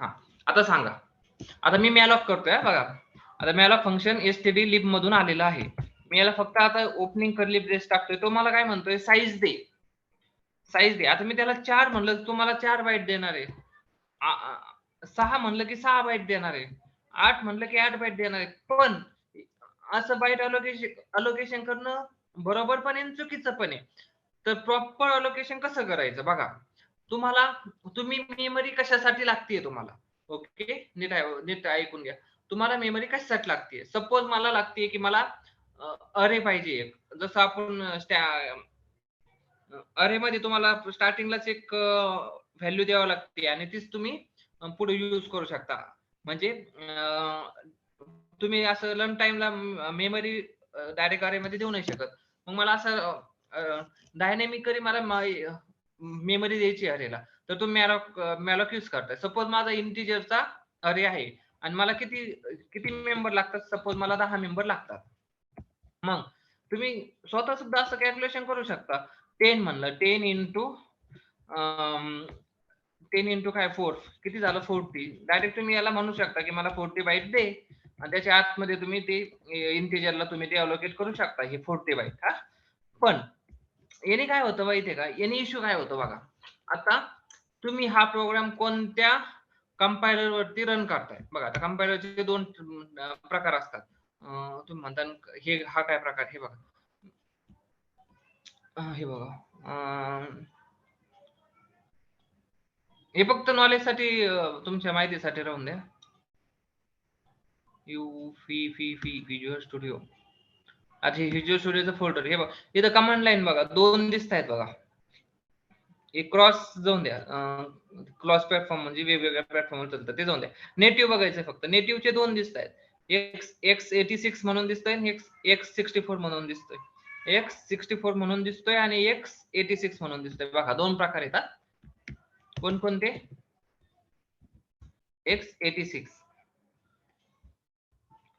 हा आता सांगा, आता मी मॅलॉक करतोय बघा. आता मॅलॉक फंक्शन std lib मधून आलेलं आहे. मी याला फक्त आता ओपनिंग कर्ली ब्रेस टाकतोय. तो मला काय म्हणतोय, साईज दे, साईज दे. आता मी त्याला 4 म्हणलं, तुम्हाला 4 बाईट देणार आहे. 6 म्हणलं की 6 बाईट देणार आहे. 8 म्हणलं की 8 बाईट देणार आहे. पण असं बाईट अलोकेशन करणं बरोबर पण आहे, चुकीचं पण आहे. तर प्रॉपर अलोकेशन कसं करायचं बघा. तुम्ही मेमरी कशासाठी लागते तुम्हाला, ओके, नीट ऐकून घ्या. तुम्हाला मेमरी कशासाठी लागते. सपोज मला लागते की मला अरे पाहिजे एक, जसं आपण अरे मध्ये तुम्हाला स्टार्टिंगलाच एक व्हॅल्यू द्यावी लागते आणि तीच तुम्ही पुढे यूज करू शकता. म्हणजे तुम्ही असं लर्न टाइमला मेमरी डायरेक्ट अरे मध्ये देऊ नाही शकत. मग मला असं डायनॅमिकली मला मेमरी द्यायची अरेला, तर तुम्ही मॅलॉक यूज करताय. सपोज माझा इंटिजरचा अरे आहे आणि मला किती मेंबर लागतात. सपोज मला 10 मेंबर लागतात. मग तुम्ही स्वतः सुद्धा असं कॅल्क्युलेशन करू शकता. 10 म्हणलं, 10 इंटू काय 4 किती झालं 40. डायरेक्ट तुम्ही याला म्हणू शकता की मला 40 बाईट दे आणि त्याच्या आतमध्ये तुम्ही ते इंटिजरला तुम्ही ते अलोकेट करू शकता, हे 40 बाईट. हा, पण याने काय होतं माहितीये का, याने इश्यू काय होतं बघा. आता तुम्ही हा प्रोग्राम कोणत्या कंपायलर वरती रन करताय बघा. आता कंपायलरचे 2 प्रकार असतात. तुम्ही म्हणता हे हा काय प्रकार, हे बघा, हे बघा, हे फक्त नॉलेज साठी, तुमच्या माहितीसाठी राहून द्या. Visual studio. आता व्हिज्युअल स्टुडिओचं फोल्डर हे बघा. इथं कमांड लाईन बघा 2 दिसत आहेत बघा. एक क्रॉस जाऊन द्या, क्रॉस प्लॅटफॉर्म म्हणजे वेगवेगळ्या प्लॅटफॉर्मवर चालतं ते जाऊन द्या. नेटिव्ह बघायचं फक्त. नेटिव्हचे 2 दिसत आहेत. x86 म्हणून दिसतोय आणि x64 म्हणून दिसतोय. x64 म्हणून दिसतोय आणि x86 म्हणून दिसतोय बघा. 2 प्रकार येतात. कोणकोणते? x86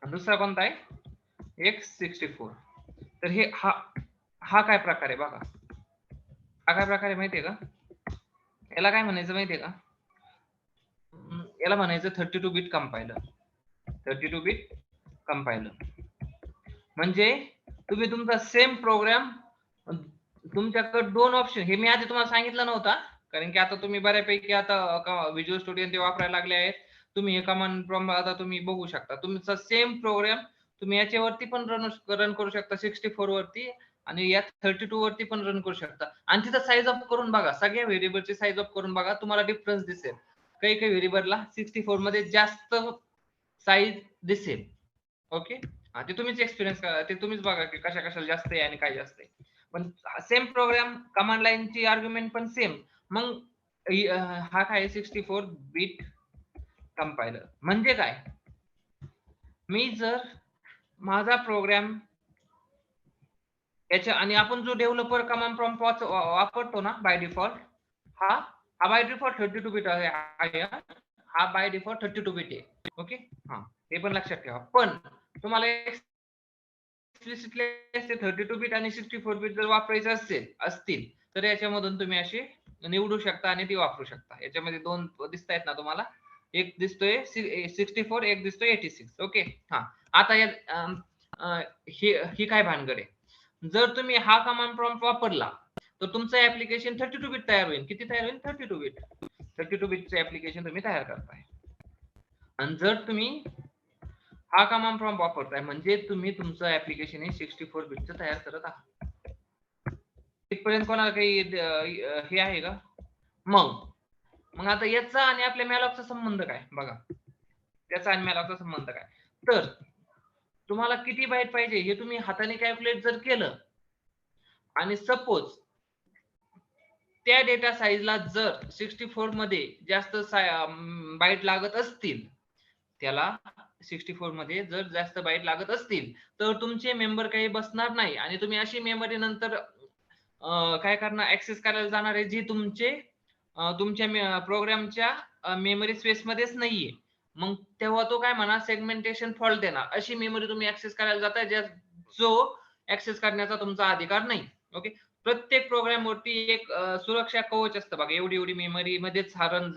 दुसरा कोणता आहे x64. तर हे हा काय प्रकार आहे बघा. हा काय प्रकार आहे माहितीये का. याला काय म्हणायचं माहितीये का, याला म्हणायचं 32 बिट कंपायलर. 32 बिट कंपायलर म्हणजे तुम्ही तुमचा सेम प्रोग्राम, तुमच्याकडे 2 ऑप्शन, हे मी आधी तुम्हाला सांगितलं नव्हता, कारण की आता तुम्ही बऱ्यापैकी आता व्हिज्युअल स्टुडिओ ते वापरायला लागले आहेत. तुम्ही हे कमांड प्रॉम्प्ट आता तुम्ही बघू शकता. तुमचा सेम प्रोग्राम तुम्ही याच्यावरती पण रन करू शकता 64 वरती आणि या 32 वरती पण रन करू शकता. आणि तिथं साईज ऑफ करून बघा, सगळ्या व्हेरिएबलची साईज ऑफ करून बघा, तुम्हाला डिफरन्स दिसेल. काही व्हेरिएबलला 64 मध्ये जास्त साईज दिसेल. ओके, ते तुम्हीच एक्सपिरियन्स करा, ते तुम्हीच बघा की कशाला जास्त आहे आणि काय जास्त आहे. पण सेम प्रोग्राम, कमांड लाईनची आर्ग्युमेंट पण सेम. मग हा काय 64 बिट कंपायलर म्हणजे काय. मी जर माझा प्रोग्राम याच्या, आणि आपण जो डेव्हलपर कमांड प्रॉम्प्ट वापरतो ना बाय डिफॉल्ट, हा बाय डिफॉल्ट 32 बिट आहे. हा बाय डिफॉल्ट 32 बिट आहे. ओके, हा हे पण लक्षात ठेवा. पण तुम्हाला एक्सप्लिसिटली 32 बिट आणि 64 बिट जर वापरायचे असतील तर याच्यामधून तुम्ही अशी निवडू शकता आणि ती वापरू शकता. याच्यामध्ये 2 दिसत आहेत ना तुम्हाला, एक दिसतोय 64, एक दिसतोय 86. ओके, हा आता ही काय भानगड आहे. जर तुम्ही हा कमांड प्रॉम्प्ट वापरला तर तुमचं ऍप्लिकेशन 32 बिट तयार होईल. किती तयार होईल? 32 बिट. 32 बिटचं ऍप्लिकेशन तुम्ही तयार करताय. आणि जर तुम्ही हा कमांड प्रॉम्प्ट वापरताय म्हणजे तुम्ही तुमचं ऍप्लिकेशन हे 64 बिटचं तयार करत आहात. इथपर्यंत कोणाला काही हे आहे का? मग आता याचा आणि आपल्या मॅलॉकचा संबंध काय बघा. त्याचा आणि मॅलॉकचा संबंध काय, तर तुम्हाला किती बाईट पाहिजे हे तुम्ही हाताने कॅल्क्युलेट जर केलं आणि सपोज त्या डेटा साईजला जर 64 मध्ये जास्त बाईट लागत असतील, त्याला 64 मध्ये जर जास्त बाईट लागत असतील तर तुमचे मेंबर काही बसणार नाही आणि तुम्ही अशी मेमरी नंतर काय करणार, ऍक्सेस करायला जाणार आहे जी तुमच्या प्रोग्रामच्या मेमरी स्पेस मध्येच नाहीये. मग तेव्हा तो काय म्हणा, सेगमेंटेशन फॉल्ट देणार. अशी मेमरी तुम्ही ऍक्सेस करायला जाताय जो ऍक्सेस करण्याचा तुमचा अधिकार नाही. ओके, प्रत्येक प्रोग्राम वरती एक सुरक्षा कवच असतं बघा. एवढी एवढी मेमरी मध्येच हा रन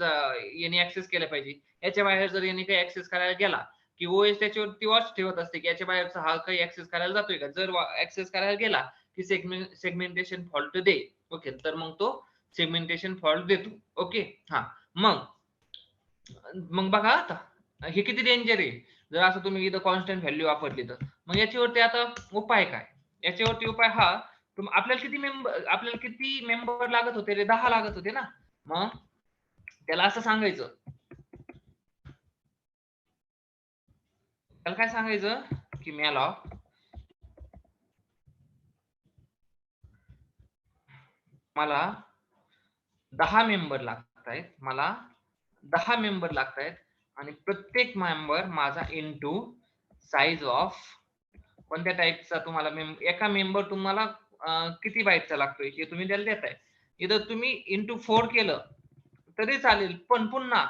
याने ऍक्सेस केला पाहिजे. याच्या बाहेर जर याने काही ऍक्सेस करायला गेला की ओएस त्याच्यावरती वॉच ठेवत असते की याच्या बाहेरचा हा काही ऍक्सेस करायला जातोय का. जर ऍक्सेस करायला गेला की सेगमेंटेशन फॉल्ट दे. ओके, तर मग तो सेगमेंटेशन फॉल्ट देतो. ओके, हा. मग बघा आता हे किती डेंजर आहे जर असं तुम्ही इथं कॉन्स्टंट व्हॅल्यू वापरली तर. मग याच्यावरती आता उपाय काय? याच्यावरती उपाय हा, आपल्याला किती मेंबर लागत होते रे? 10 लागत होते ना. मग त्याला असं सांगायचं, त्याला काय सांगायचं की मॅलॉक मला 10 मेंबर लागतायत, मला 10 मेंबर लागतायत आणि प्रत्येक मेंबर माझा इनटू साइज ऑफ कोणत्या टाईपचा तुम्हाला एका मेंबर तुम्हाला किती बाईटचा लागतोय हे तुम्ही त्याला देताय. इथं तुम्ही इंटू 4 केलं तरी चालेल, पण पुन्हा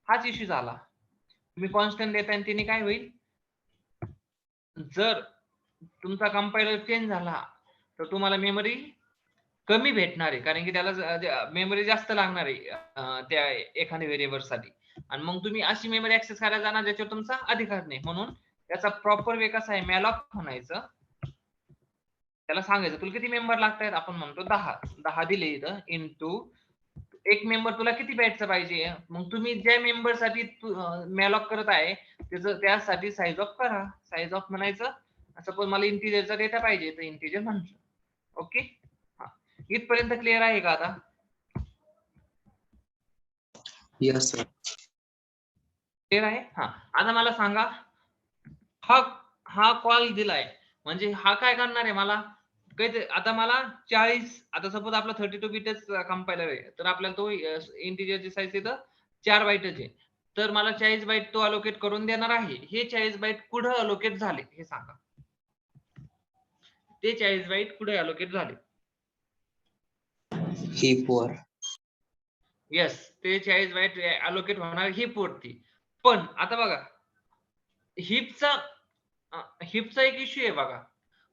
हाच इश्यू झाला. तुम्ही कॉन्स्टंट देताय आणि त्याने काय होईल, जर तुमचा कंपायलर चेंज झाला तर तुम्हाला मेमरी कमी भेटणार आहे, कारण की त्याला मेमरी जास्त लागणार आहे त्या एखाद्या व्हेरिएबल साठी. आणि मग तुम्ही अशी मेमरी ऍक्सेस करायला जाणार ज्याच्यावर तुमचा अधिकार नाही. म्हणून त्याचा प्रॉपर वे कसा आहे, मॅलॉक म्हणायचं, त्याला सांगायचं तुला किती मेंबर लागतायत. आपण म्हणतो 10 दिले इथं इनटू एक मेंबर तुला किती बाईटचा पाहिजे. मग तुम्ही ज्या मेंबर साठी मॅलॉक करत आहे त्यासाठी साइज ऑफ करा. साइज ऑफ म्हणायचं, सपोज मला इंटिजरचा डेटा पाहिजे तर इंटिजर म्हणायचं. ओके, इथपर्यंत क्लिअर आहे का आता? Yes sir. क्लिअर आहे. हा, आता मला सांगा, हा कॉल दिलाय म्हणजे हा काय करणार आहे, मला काही आता मला 40, आता सपोज आपला 32 बिटच कंपायलर आहे तर आपल्याला तो इंटिजरची साईज तिथं 4 बाईटच आहे. तर मला 40 बाईट तो अलोकेट करून देणार आहे. हे 40 बाईट कुठं अलोकेट झाले हे सांगा. ते 40 बाईट कुठे अलोकेट झाले? हीप वर. येस, ते 40 बाईट अलोकेट होणार हीप वरती. पण आता बघा, हीपचा एक इश्यू आहे बघा.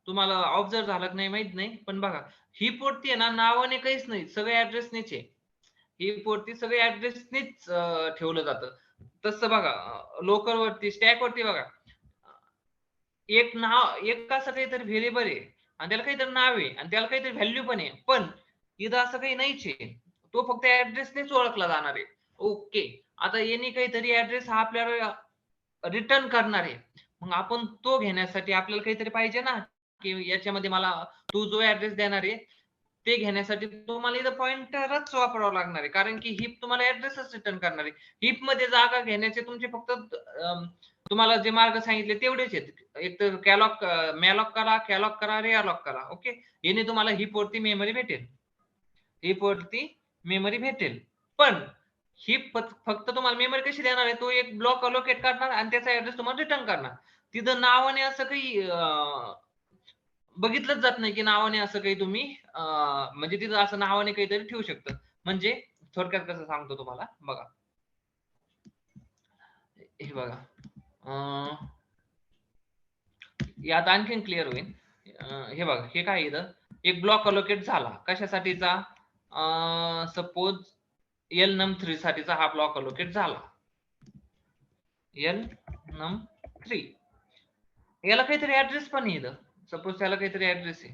तुम्हाला ऑब्झर्व झालं नाही माहित नाही, पण बघा हीप वरती आहे ना नावाने काहीच नाही, सगळे ऍड्रेसनेच आहे. हीप वरती सगळे ऍड्रेसनेच ठेवलं जातं. तसं बघा लोकल वरती, स्टॅक वरती बघा एक नाव, एक असं काहीतरी व्हेरिएबल आहे आणि त्याला काहीतरी नाव आहे आणि त्याला काहीतरी व्हॅल्यू पण आहे. पण इथं असं काही नाहीच आहे, तो फक्त ऍड्रेसनेच ओळखला जाणार आहे. ओके, आता यांनी काहीतरी ऍड्रेस हा आपल्याला रिटर्न करणार आहे. मग आपण तो घेण्यासाठी आपल्याला काहीतरी पाहिजे ना, की याच्यामध्ये मला तू जो ऍड्रेस देणार आहे ते घेण्यासाठी तुम्हाला इथं पॉइंटरच वापरावं लागणार आहे, कारण की हीप तुम्हाला ऍड्रेसच रिटर्न करणार आहे. हीप मध्ये जागा घेण्याचे तुमचे फक्त तुम्हाला जे मार्ग सांगितले तेवढेच आहेत. एक तर मॅलॉक करा, रिअलॉक करा. ओके, याने तुम्हाला हीप वरती मेमरी भेटेल, हीप वरती मेमरी भेटेल. पण हीप फक्त तुम्हाला मेमरी कशी देणार आहे, तो एक ब्लॉक अलोकेट करणार आणि त्याचा ऍड्रेस तुम्हाला रिटर्न करणार. तिथं नावाने असं काही बघितलंच जात नाही की नावाने असं काही तुम्ही म्हणजे तिथं असं नावाने काहीतरी ठेवू शकतं. म्हणजे थोडक्यात कसं सांगतो तुम्हाला, बघा हे बघा यात आणखीन क्लिअर होईल. हे बघा, हे काय इथं एक ब्लॉक अलोकेट झाला कशासाठीचा, सपोज एल num3 साठीचा हा ब्लॉक अलोकेट झाला. एल num3 याला काहीतरी ऍड्रेस पण आहे इथं, सपोज त्याला काहीतरी ऍड्रेस आहे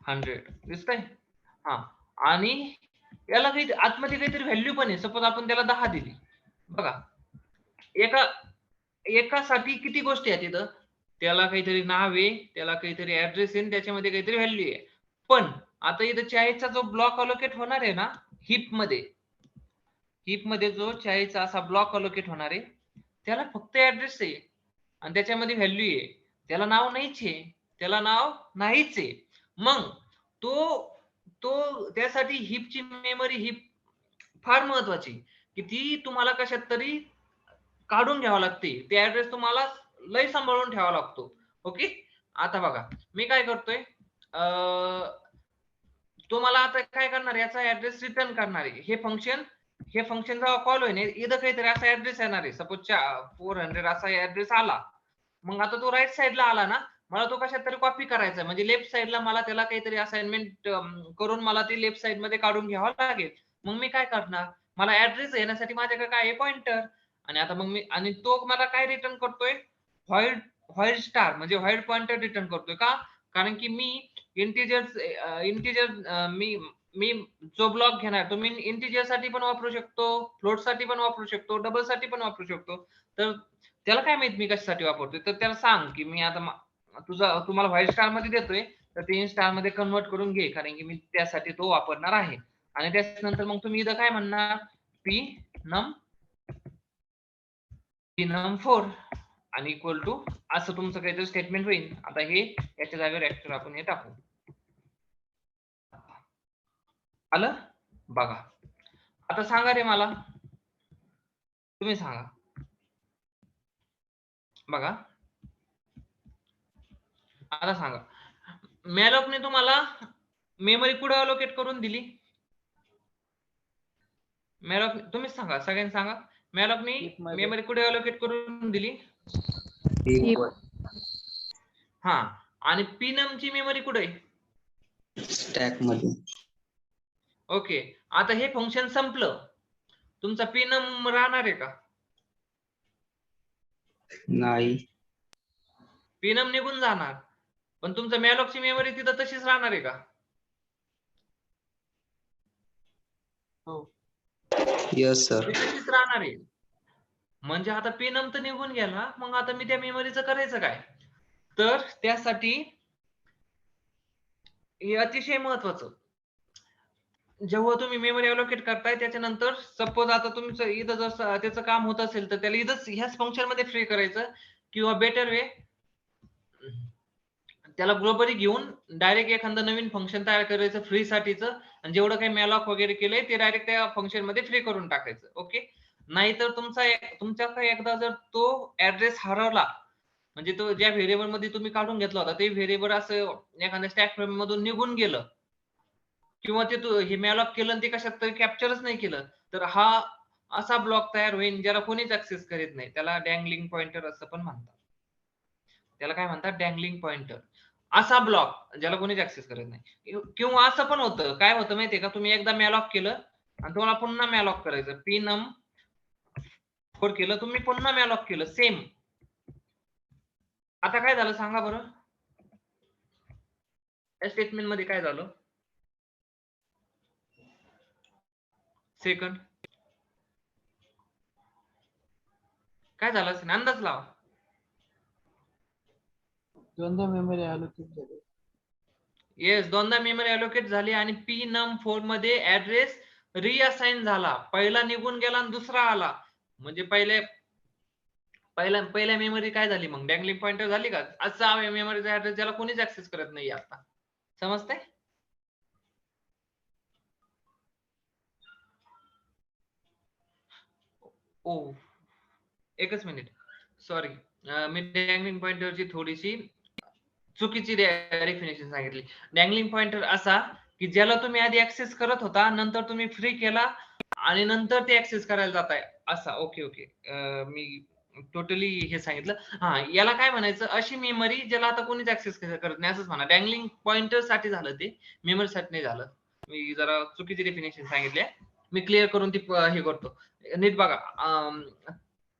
100 दिसतंय. हा, आणि याला काही आतमध्ये काहीतरी व्हॅल्यू पण आहे. सपोज आपण त्याला 10 दिली. बघा एकासाठी किती गोष्टी आहेत तिथं, त्याला काहीतरी नाव आहे, त्याला काहीतरी ऍड्रेस आहे, त्याच्यामध्ये काहीतरी व्हॅल्यू आहे. पण आता इथं 40चा जो ब्लॉक अलोकेट होणार आहे ना हीप मध्ये जो 40चा असा ब्लॉक अलोकेट होणार आहे त्याला फक्त ऍड्रेस आहे आणि त्याच्यामध्ये व्हॅल्यू आहे, त्याला नाव नाहीच आहे, त्याला नाव नाहीच आहे. मग तो त्यासाठी हीपची मेमरी हीप फार महत्वाची, की ती तुम्हाला कशात तरी काढून घ्यावा लागते. ते ऍड्रेस तुम्हाला लय सांभाळून ठेवावा लागतो. ओके, आता बघा मी काय करतोय, तो मला आता काय करणार, याचा ऍड्रेस रिटर्न करणार आहे. हे फंक्शन जेव्हा कॉल होईल इथं काहीतरी असा ऍड्रेस येणार आहे, सपोज 400 असा ऍड्रेस आला. मग आता तो राईट साईडला आला ना, मला तो कशात तरी कॉपी करायचा, म्हणजे लेफ्ट साइडला मला त्याला काहीतरी असाइनमेंट करून मला ती लेफ्ट साइड मध्ये काढून घ्यावं लागेल. मग मी काय करणार, मला ऍड्रेस येण्यासाठी माझ्याकडे काय आहे, पॉइंटर. आणि आता मग मी, आणि तो मला काय रिटर्न करतोय, व्हाईट स्टार, म्हणजे व्हाईट पॉइंटर रिटर्न करतोय. का? कारण की मी इंटिजर मी जो ब्लॉक घेणार तो मी इंटिजर साठी पण वापरू शकतो, फ्लोट साठी पण वापरू शकतो, डबल साठी पण वापरू शकतो. तर त्याला काय माहित मी कशासाठी वापरतोय, तर त्याला सांग की मी आता तुम्हाला व्हाईट स्टार मध्ये देतोय, तर ते इन स्टार मध्ये कन्वर्ट करून घे, कारण की मी त्यासाठी तो वापरणार आहे. आणि त्याच्यानंतर मग तुम्ही इथं काय म्हणणार, पी नम 4 आणि इक्वल टू असं तुमचं काहीतरी स्टेटमेंट होईल. आता हे याच्या जागेवर ऍक्टर आपण हे टाकू. आलं बघा. आता सांगा रे मला, तुम्ही सांगा बघा. आता सांगा, मॅलॉकने तुम्हाला मेमरी कुठे अलोकेट करून दिली? मॅलॉक, तुम्हीच सांगा, सगळ्यांनी सांगा, मॅलॉकने मेमरी कुठे अलोकेट करून दिली? हा. आणि पिनमची मेमरी कुठे आहे? स्टॅक मध्ये. ओके. आता हे फंक्शन संपलं, तुमचा पिनम राहणार आहे का? नाही. पिनम निघून जाणार, पण तुमचा मॅलॉकची मेमरी तिथं तशीच राहणार आहे का? हो. Yes sir. तशीच राहणार आहे. म्हणजे आता पिनम तर निघून गेला, मग आता मी त्या मेमरीचं करायचं काय? तर त्यासाठी हे अतिशय महत्वाचं, जेव्हा तुम्ही मेमरी अलोकेट करताय त्याच्यानंतर सपोज आता तुमचं इथं जर त्याचं काम होत असेल तर त्याला इथंच ह्याच फंक्शन मध्ये फ्री करायचं, किंवा बेटर वे त्याला ग्लोबली घेऊन डायरेक्ट एखादं नवीन फंक्शन तयार करायचं फ्री साठीचं, आणि जेवढं काही मॅलॉक वगैरे केलंय ते डायरेक्ट त्या फंक्शन मध्ये फ्री करून टाकायचं. ओके. नाहीतर तुमच्याकडे एकदा जर तो ऍड्रेस हरवला, म्हणजे तो ज्या व्हेरिएबल मध्ये तुम्ही काढून घेतला होता ते व्हेरिएबल असं एखाद्या स्टॅक फ्रेम मधून निघून गेलं, किंवा ते हे मॅलॉक केलं आणि ते कशात तरी कॅप्चरच नाही केलं, तर हा असा ब्लॉक तयार होईल ज्याला कोणीच ऍक्सेस करीत नाही. त्याला डँगलिंग पॉइंटर असं पण म्हणतात. त्याला काय म्हणतात, डँगलिंग पॉइंटर. असा ब्लॉक ज्याला कोणीच ऍक्सेस करत नाही. किंवा असं पण होतं, काय होतं माहितीये का, तुम्ही एकदा मॅलॉक केलं आणि तुम्हाला पुन्हा मॅलॉक करायचं, पिनम 4 केलं तुम्ही, पुन्हा मॅलॉक केलं सेम. आता काय झालं सांगा बरं, या स्टेटमेंट मध्ये काय झालं? सेकंड काय झालं असेल, अंदाज लावा. दोनदा मेमरी अलोकेट झाली. येस, दोनदा मेमरी अलोकेट झाली आणि p-num4 मध्ये ऍड्रेस रिअसाइन झाला. पहिला निघून गेला आणि दुसरा आला, म्हणजे पहिल्या मेमरी काय झाली, मग डँगलिंग पॉइंटर झाली का? असा मेमरीचा ऍड्रेस ज्याला कोणीच ऍक्सेस करत नाही आता. समजतंय? ओ एकच मिनिट, सॉरी, मी डँगलिंग पॉइंटरची थोडीशी चुकीची डेफिनेशन सांगितली. डँगलिंग पॉइंटर असा की ज्याला तुम्ही आधी ऍक्सेस करत होता, नंतर तुम्ही फ्री केला आणि नंतर ते ऍक्सेस करायला जाताय असा. ओके ओके, मी टोटली हे सांगितलं. हा, याला काय म्हणायचं, अशी मेमरी ज्याला आता कोणीच ऍक्सेस करत नाही असंच म्हणा. डँगलिंग पॉइंटर साठी झालं ते, मेमरी साठी नाही झालं. मी जरा चुकीची डेफिनेशन सांगितली, मी क्लिअर करून ती हे करतो. नीट बघा.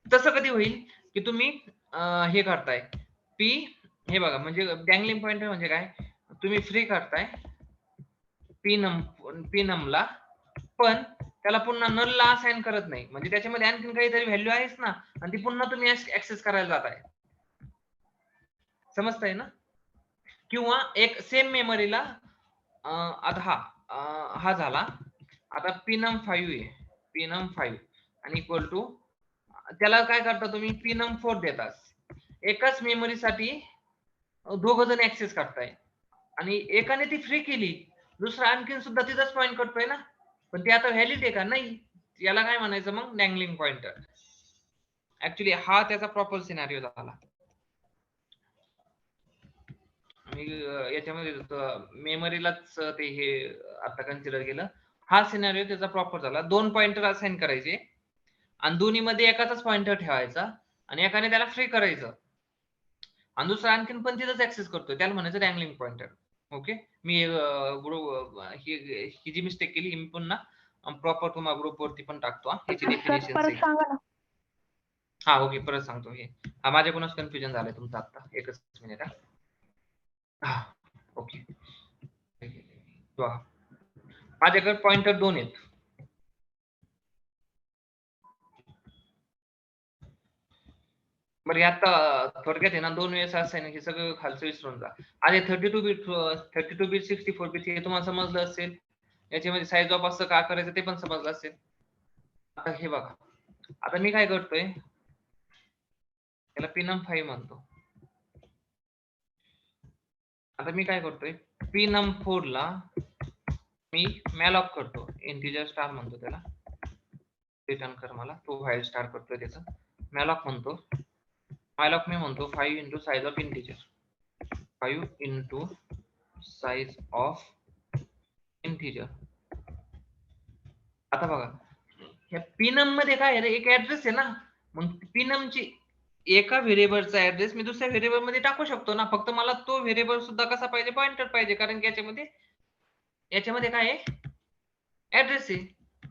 तसं कधी होईल की तुम्ही हे करताय पी, हे बघा, म्हणजे डँगलिंग पॉइंटर म्हणजे काय, तुम्ही फ्री करताय पिनमला, पण त्याला पुन्हा नलला असाइन करत नाही, म्हणजे त्याच्यामध्ये आणखीन काहीतरी व्हॅल्यू आहेच ना, आणि ती पुन्हा तुम्ही ऍक्सेस करायला जाताय. समजताय ना? किंवा एक सेम मेमरीला आता हा झाला, आता पिनम 5 आहे, पिनम 5 आणि इक्वल टू त्याला काय करता तुम्ही, पिनम 4 देतात. एकाच मेमरीसाठी दोघ जण ऍक्सेस करताय, आणि एकाने ती फ्री केली, दुसरा आणखीन सुद्धा तिथंच पॉइंट करतोय ना, पण ते आता व्हॅलिड आहे का? नाही. याला काय म्हणायचं मग, डँगलिंग पॉइंटर. ऍक्च्युली हा त्याचा प्रॉपर सिनारिओ झाला. याच्यामध्ये मेमरीलाच ते हे आता कन्सिडर केलं. हा सिनारिओ त्याचा प्रॉपर झाला. 2 पॉइंटर असाइन करायचे आणि दोन्ही मध्ये एकाचाच पॉइंटर ठेवायचा आणि एकाने त्याला फ्री करायचं. आणि दुसरा आणखीन पण तिथंच ऍक्सेस करतोय, त्याला म्हणायचं डँगलिंग पॉइंटर. ओके, मी ही जी मिस्टेक केली मी पुन्हा प्रॉपर तुम्हाला ग्रुप वरती पण टाकतो. याची डेफिनेशन परत सांगा ना. हा ओके, परत सांगतो. हे माझ्याकडूनच कन्फ्युजन झालंय तुमचं आता. एकच मिनिट. हा ओके, माझ्याकडे पॉइंटर 2 आहेत. बरं, आता थोडक्यात आहे ना 2 वेळेस असं आहे ना, हे सगळं खालचं विसरून जा. आधी 32 बिट 64 बिट हे तुम्हाला समजलं असेल. याच्यामध्ये साईज ऑफ असं का करायचं ते पण समजलं असेल. आता हे बघा, आता मी काय करतोय, याला pinum5 म्हणतो. आता मी काय करतोय, pinum4 ला मी मॅलॉक करतो, इंटिजर स्टार म्हणतो त्याला, रिटर्न कर मला, तो फाइल स्टार करतोय त्याचा मॅलॉक म्हणतो. मॅलॉक मी म्हणतो 5 into size of integer, 5 into size of integer. आता बघा, ह्या पिनम मध्ये काय आहे, एक ऍड्रेस आहे ना, मग पिनमची एका व्हेरिएबलचा ऍड्रेस मी दुसऱ्या व्हेरिएबल मध्ये टाकू शकतो ना, फक्त मला तो व्हेरिएबल सुद्धा कसा पाहिजे, पॉइंटर पाहिजे, कारण की याच्यामध्ये काय आहे, ऍड्रेस आहे.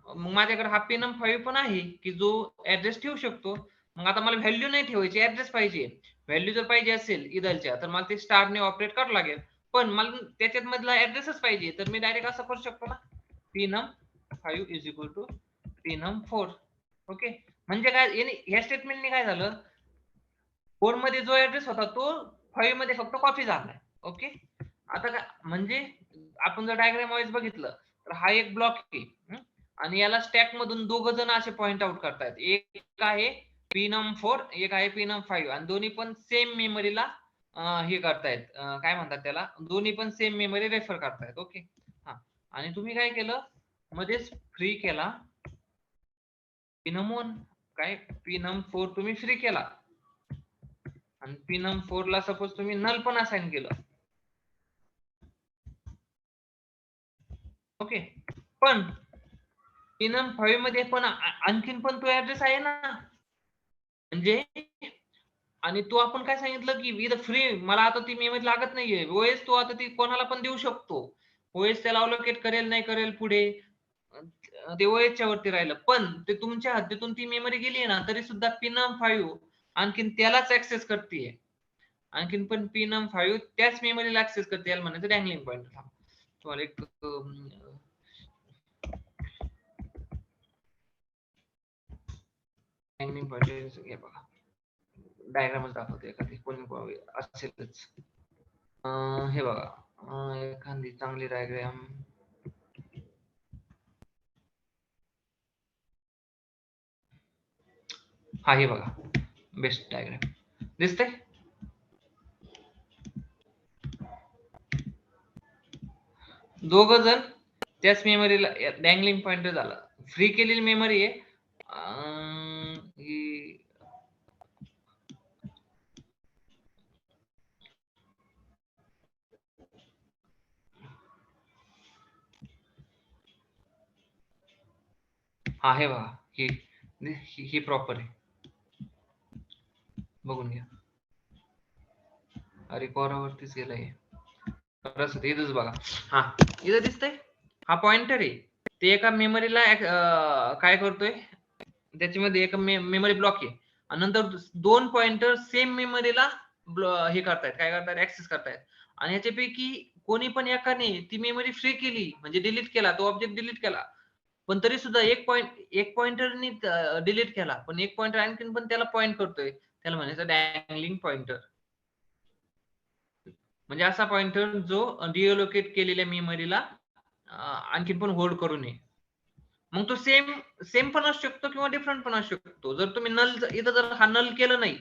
मग माझ्याकडे हा pinum5 पण आहे की जो ऍड्रेस ठेवू शकतो. मग आता मला व्हॅल्यू नाही ठेवायची, ऍड्रेस पाहिजे. व्हॅल्यू जर पाहिजे असेल इदलच्या, तर मला ते स्टारने ऑपरेट करावं लागेल, पण मला त्याच्यात मधला ऍड्रेसच पाहिजे, तर मी डायरेक्ट असं करू शकतो ना, pinum5 is equal to pinum4. Okay, म्हणजे काय, ह्या स्टेटमेंटने काय झालं, 4 मध्ये जो ऍड्रेस होता तो 5 मध्ये फक्त कॉपी झालाय. ओके, आता काय म्हणजे आपण जर डायग्राम वाईज बघितलं तर हा एक ब्लॉक आहे आणि याला स्टॅक मधून दोघ जण असे पॉइंट आउट करतायत. एक आहे pinum4, एक आहे pinum5, आणि दोन्ही पण सेम मेमरीला हे करतायत, काय म्हणतात त्याला, दोन्ही पण सेम मेमरी रेफर करतायत. ओके, हा, आणि तुम्ही काय केलं, मध्येच फ्री केला pinum1, काय pinum4 तुम्ही फ्री केला, आणि pinum4 ला सपोज तुम्ही नल पण असाइन केलं. ओके, पण pinum5 मध्ये पण आणखीन पण तो ऍड्रेस आहे ना, म्हणजे, आणि तो आपण काय सांगितलं की विथ फ्री, मला आता ती मेमरी लागत नाहीये, ओएस तो आता ती कोणाला पण देऊ शकतो, ओएस त्याला अलोकेट करेल नाही करेल पुढे ते ओएसच्या वरती राहिलं, पण ते तुमच्या हद्दीतून ती मेमरी गेली ना, तरी सुद्धा pinum5 आणखीन त्यालाच ऍक्सेस करते, आणखीन पण pinum5 त्याच मेमरीला ऍक्सेस करते, याला म्हणायचं डँगलिंग पॉइंटर. तुम्हाला एक डँगलिंग पॉइंटर हे बघा, डायग्रामच दाखवते एखादी, कोणी असेलच. हे बघा, एखादी चांगली डायग्राम, हा हे बघा, बेस्ट डायग्राम दिसतंय. दोघ जण त्याच मेमरीला डँगलिंग पॉइंटर झाला, फ्री केलेली मेमरी आहे. हा हे बघा, ही प्रॉपर आहे, बघून घ्या. अरे कोरावरतीच गेलंय, इथंच बघा, हा इथं दिसतंय, हा पॉइंटर आहे, ते एका मेमरीला काय करतोय, त्याच्यामध्ये एक मेमरी ब्लॉक आहे, आणि नंतर 2 पॉइंटर सेम मेमरीला हे करतायत, काय करतायत, ऍक्सेस करतायत, आणि याच्यापैकी कोणी पण एकाने ती मेमरी फ्री केली, म्हणजे डिलीट केला, तो ऑब्जेक्ट डिलीट केला, पण तरी सुद्धा एक पॉइंटरनी डिलीट केला, पण एक पॉइंटर आणखीन पण त्याला पॉइंट करतोय, त्याला म्हणायचं डँगलिंग पॉइंटर. म्हणजे असा पॉइंटर जो डिअलोकेट केलेल्या मेमरीला आणखीन पण होल्ड करू नये. मग तो सेम पण असू शकतो किंवा डिफरंट पण असू शकतो. जर तुम्ही नल इथं जर हा नल केलं नाही,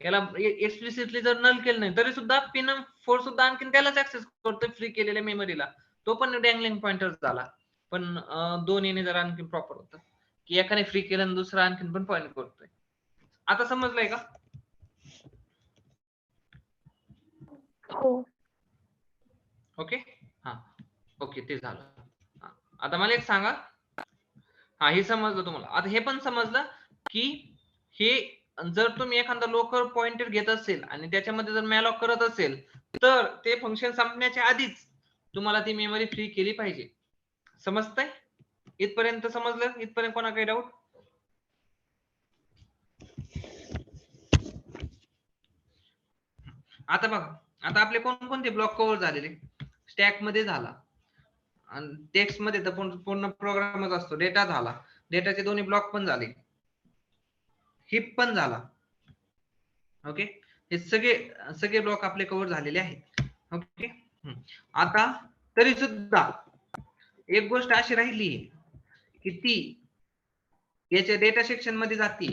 याला एक्सप्लिसिटली जर नल केलं नाही, तरी सुद्धा pinum4 सुद्धा आणखीन त्यालाच ऍक्सेस करतोय फ्री केलेल्या मेमरीला, तो पण डँगलिंग पॉइंटर झाला. पण 2 येणे जर आणखी प्रॉपर होतं की एकाने फ्री केलं आणि दुसरा आणखीन पण पॉइंट करतोय. आता समजलंय का? हो. ओके, हा ओके, ते झालं. आता मला एक सांगा, हा हे समजलं तुम्हाला, आता हे पण समजलं की हे जर तुम्ही एखादा लोकल पॉइंटर घेत असेल आणि त्याच्यामध्ये जर मॅलॉक करत असेल तर ते फंक्शन संपण्याच्या आधीच तुम्हाला ती मेमरी फ्री केली पाहिजे. समजतंय? इथपर्यंत समजलं? इथपर्यंत कोणा काही डाऊट? आता बघा, आता आपले कोणकोणते ब्लॉक कव्हर झालेले? स्टॅक मध्ये झाला आणि टेक्स्ट मध्ये तर पूर्ण प्रोग्रामच असतो. डेटा झाला, डेटाचे दोन्ही ब्लॉक पण झाले, हिप पण झाला. ओके, हे सगळे सगळे ब्लॉक आपले कव्हर झालेले आहेत. ओके, आता तरी सुद्धा एक गोष्ट अशी राहिली की ती याच्या डेटा सेक्शन मध्ये जाते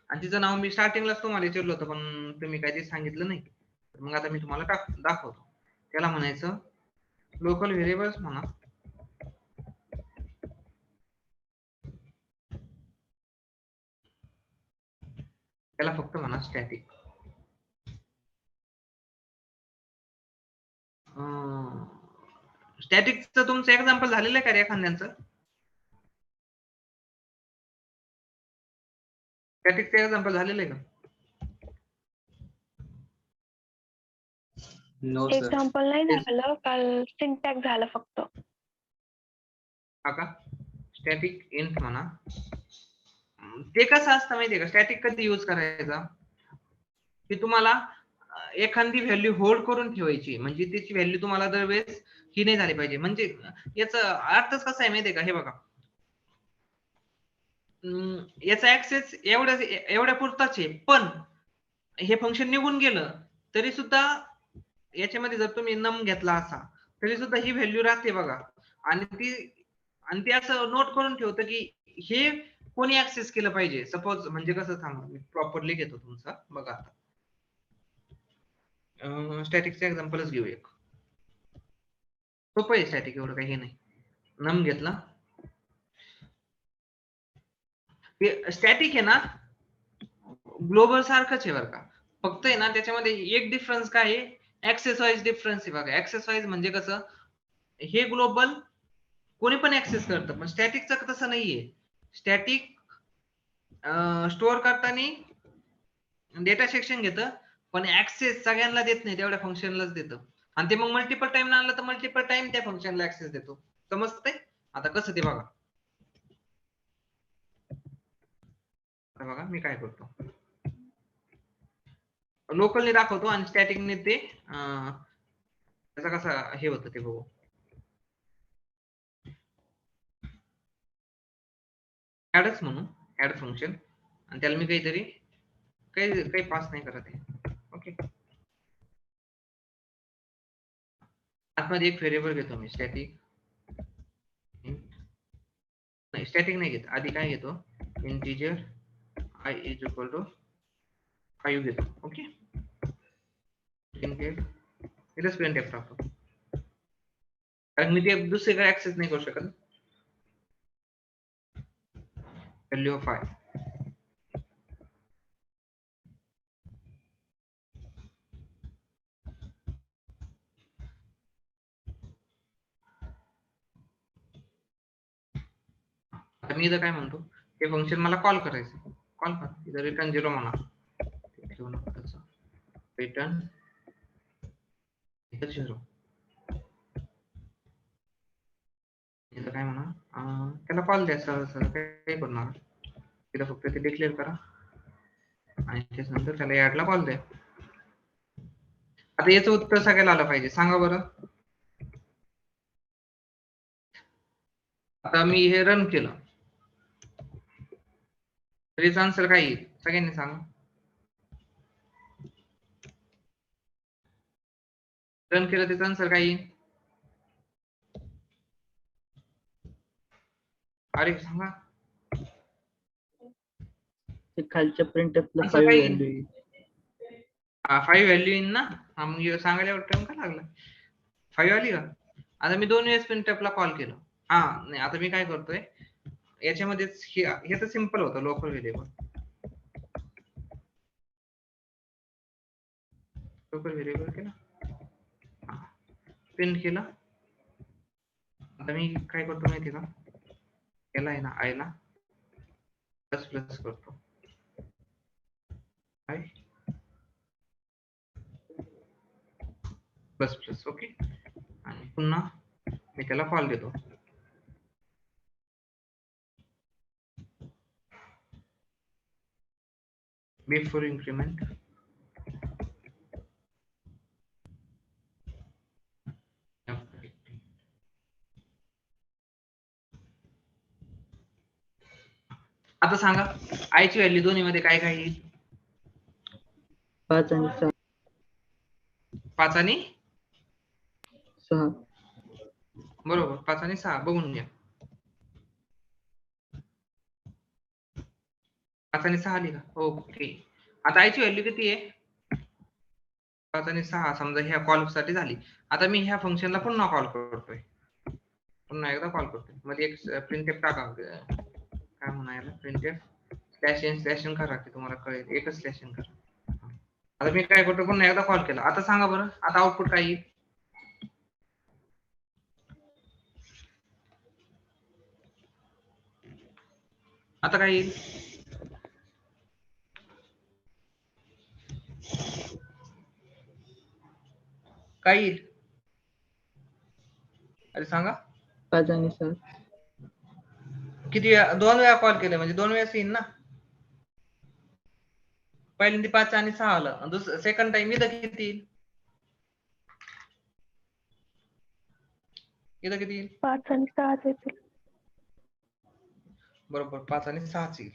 आणि तिचं नाव मी स्टार्टिंगलाच तुम्हाला विचारलं होतं पण तुम्ही काही ते सांगितलं नाही. मग आता मी तुम्हाला दाखवतो. त्याला म्हणायचं लोकल व्हेरिएबल्स म्हणा. त्याला फक्त म्हणा स्टॅटिक. स्टॅटिकचं तुमचं एक्झाम्पल झालेलं आहे का रे एखाद्याचं? स्टॅटिकचं एक्झाम्पल झालेलं आहे का? No sir. एक्झाम्पल नाही झालं, काल सिंटॅक्स झालं फक्त. हा का? स्टॅटिक इंट म्हणा. ते कसं असतं माहितीये का? स्टॅटिक कधी यूज करायचा की तुम्हाला एखादी व्हॅल्यू होल्ड करून ठेवायची, म्हणजे त्याची व्हॅल्यू तुम्हाला दरवेळेस ही नाही झाली पाहिजे. म्हणजे याचा अर्थच कसा आहे माहितीये का? हे बघा, याचा ऍक्सेस एवढ्या पुरताच आहे, पण हे फंक्शन निघून गेलं तरी सुद्धा याच्यामध्ये जर तुम्ही नम घेतला असा तरी सुद्धा ही व्हॅल्यू राहते बघा. आणि ती असं नोट करून ठेवतं की हे कोणी ऍक्सेस केलं पाहिजे. सपोज म्हणजे कसं सांगा, मी प्रॉपरली घेतो तुमचा बघा. आता स्टॅटिकचं एक्झाम्पलच घेऊ एक. सोपं आहे स्टॅटिक, एवढं काही नाही. नम घेतला, स्टॅटिक आहे ना ग्लोबल सारखंच आहे बरं का. फक्त आहे ना त्याच्यामध्ये एक डिफरन्स काय आहे, ऍक्सेस वाईज डिफरन्स आहे बघा. ऍक्सेस वाईज म्हणजे कसं, हे ग्लोबल कोणी पण ऍक्सेस करतं, पण स्टॅटिकचं तसं नाहीये. स्टॅटिक स्टोअर करताना डेटा सेक्शन घेतं, पण ऍक्सेस सगळ्यांना देत नाही, तेवढ्या फंक्शनलाच देतं. आणि ते मग मल्टिपल टाइम आणलं तर मल्टिपल टाइम त्या फंक्शनला ऍक्सेस देतो. समजतंय? आता कसं ते बघा. बघा मी काय करतो, लोकलने दाखवतो आणि स्टॅटिकने ते त्याचा कसा हे होतं ते बघू. ऍडच म्हणू, ऍड फंक्शन, आणि त्याला मी काही पास नाही करत आहे. ओके, आतमध्ये एक व्हेरिएबल घेतो मी स्टॅटिक. नाही स्टॅटिक नाही घेत, आधी काय घेतो, integer i is equal to 5 घेतो. ओके, इथेच प्रिंट एफ टाकतो कारण मी ते दुसरीकडे ऍक्सेस नाही करू शकत. Value of 5. आता मी इथं काय म्हणतो, हे फंक्शन मला कॉल करायचं. कॉल कर, इथं रिटर्न 0 म्हणा, रिटर्न इथं 0. इथं काय म्हणा, त्याला कॉल द्या सरळ सरळ, काय करणार तिला फक्त ते डिक्लेअर करा आणि त्याच्यानंतर त्याला ऍडला कॉल द्या. आता याचं उत्तर सगळ्याला आलं पाहिजे, सांगा बरं. आता मी हे रन केलं तरी आन्सर काय येईल सगळ्यांनी सांगा. रन केलं त्याचा आन्सर काय येईल? अरे सांगा. ते खालच्या प्रिंट ला आन्सर 5 काय व्हॅल्यू येईल? 5 व्हॅल्यू येईल ना. हा मग सांगायला टाइम का लागला? 5 आली का? आता मी 2 वेळेस प्रिंटअपला कॉल केलं. हा नाही, आता मी काय करतोय याच्यामध्येच, हे तर सिंपल होतं, लोकल व्हेरिएबल. लोकल व्हेरिएबल केला, प्रिंट केला. आता मी काय करतो माहिती का, याला आहे ना आयला प्लस प्लस करतो. आहे प्लस प्लस. ओके, आणि पुन्हा मी त्याला कॉल देतो. बिफोर इन्क्रीमेंट आता सांगा आय ची व्हॅल्यू दोन्ही मध्ये काय काय येईल? 5 आणि 6. 5 आणि 6. बरोबर, 5 आणि 6 बघून घ्या. 5 आणि 6 आली का? ओके. आता आय ची व्हॅल्यू किती आहे? 5 आणि 6 समजा ह्या कॉल साठी झाली. आता मी ह्या फंक्शनला पुन्हा कॉल करतोय, पुन्हा एकदा कॉल करतोय. मध्ये एक प्रिंटफ टाका, काय म्हणायला, प्रिंटफ स्लॅश एन करा की तुम्हाला कळेल. एकच स्लॅश एन करा. आता मी काय करतो, पुन्हा एकदा कॉल केला. आता सांगा बरं, आता आउटपुट काय येईल? आता काय येईल? काय येईल? अरे सांगा. 5 आणि 7. किती वेळा? 2 वेळा कॉल केले म्हणजे 2 वेळेस येईल ना. पहिल्यांदा 5 आणि 6 आलं, सेकंड टाइम इथं किती येईल? इथं किती येईल? 5 आणि 6 येतील. बरोबर, 5 आणि 6 येईल.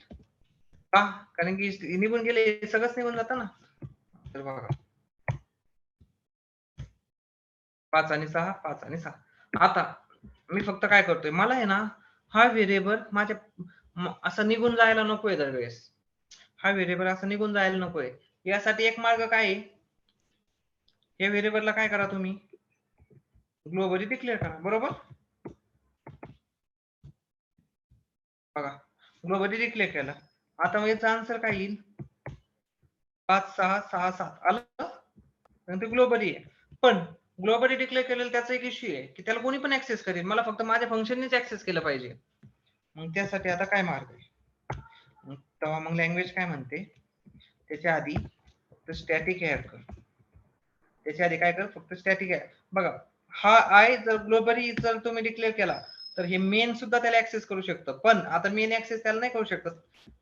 का? कारण की निघून गेले, सगळंच निघून जातं ना. तर बघा 5 आणि 6, 5 आणि 6. आता मी फक्त काय करतोय, मला आहे ना हा व्हेरिएबल माझ्या असं निघून जायला नकोय दरवेळेस. हा व्हेरिएबल असं निघून जायला नकोय. यासाठी एक मार्ग काय आहे, या व्हेरिएबलला काय करा तुम्ही, ग्लोबली डिक्लेअर करा. बरोबर, बघा ग्लोबली डिक्लेअर केला. आता मग याचा आन्सर काय येईल? 5 6 6 7 आलं, ते ग्लोबली आहे. पण ग्लोबली डिक्लेअर केलेलं त्याचा एक इश्यू आहे की त्याला कोणी पण ऍक्सेस करेल, मला फक्त माझ्या फंक्शननीच ऍक्सेस केलं पाहिजे. मग त्यासाठी आता काय मार्ग आहे? तेव्हा मग लँग्वेज काय म्हणते, त्याच्या आधी फक्त स्टॅटिक ऍड कर. त्याच्या आधी काय कर, फक्त स्टॅटिक ऍड. बघा हा आय जर ग्लोबली जर तुम्ही डिक्लेअर केला तर हे मेन सुद्धा त्याला ऍक्सेस करू शकतं. पण आता मेन ऍक्सेस त्याला नाही करू शकत.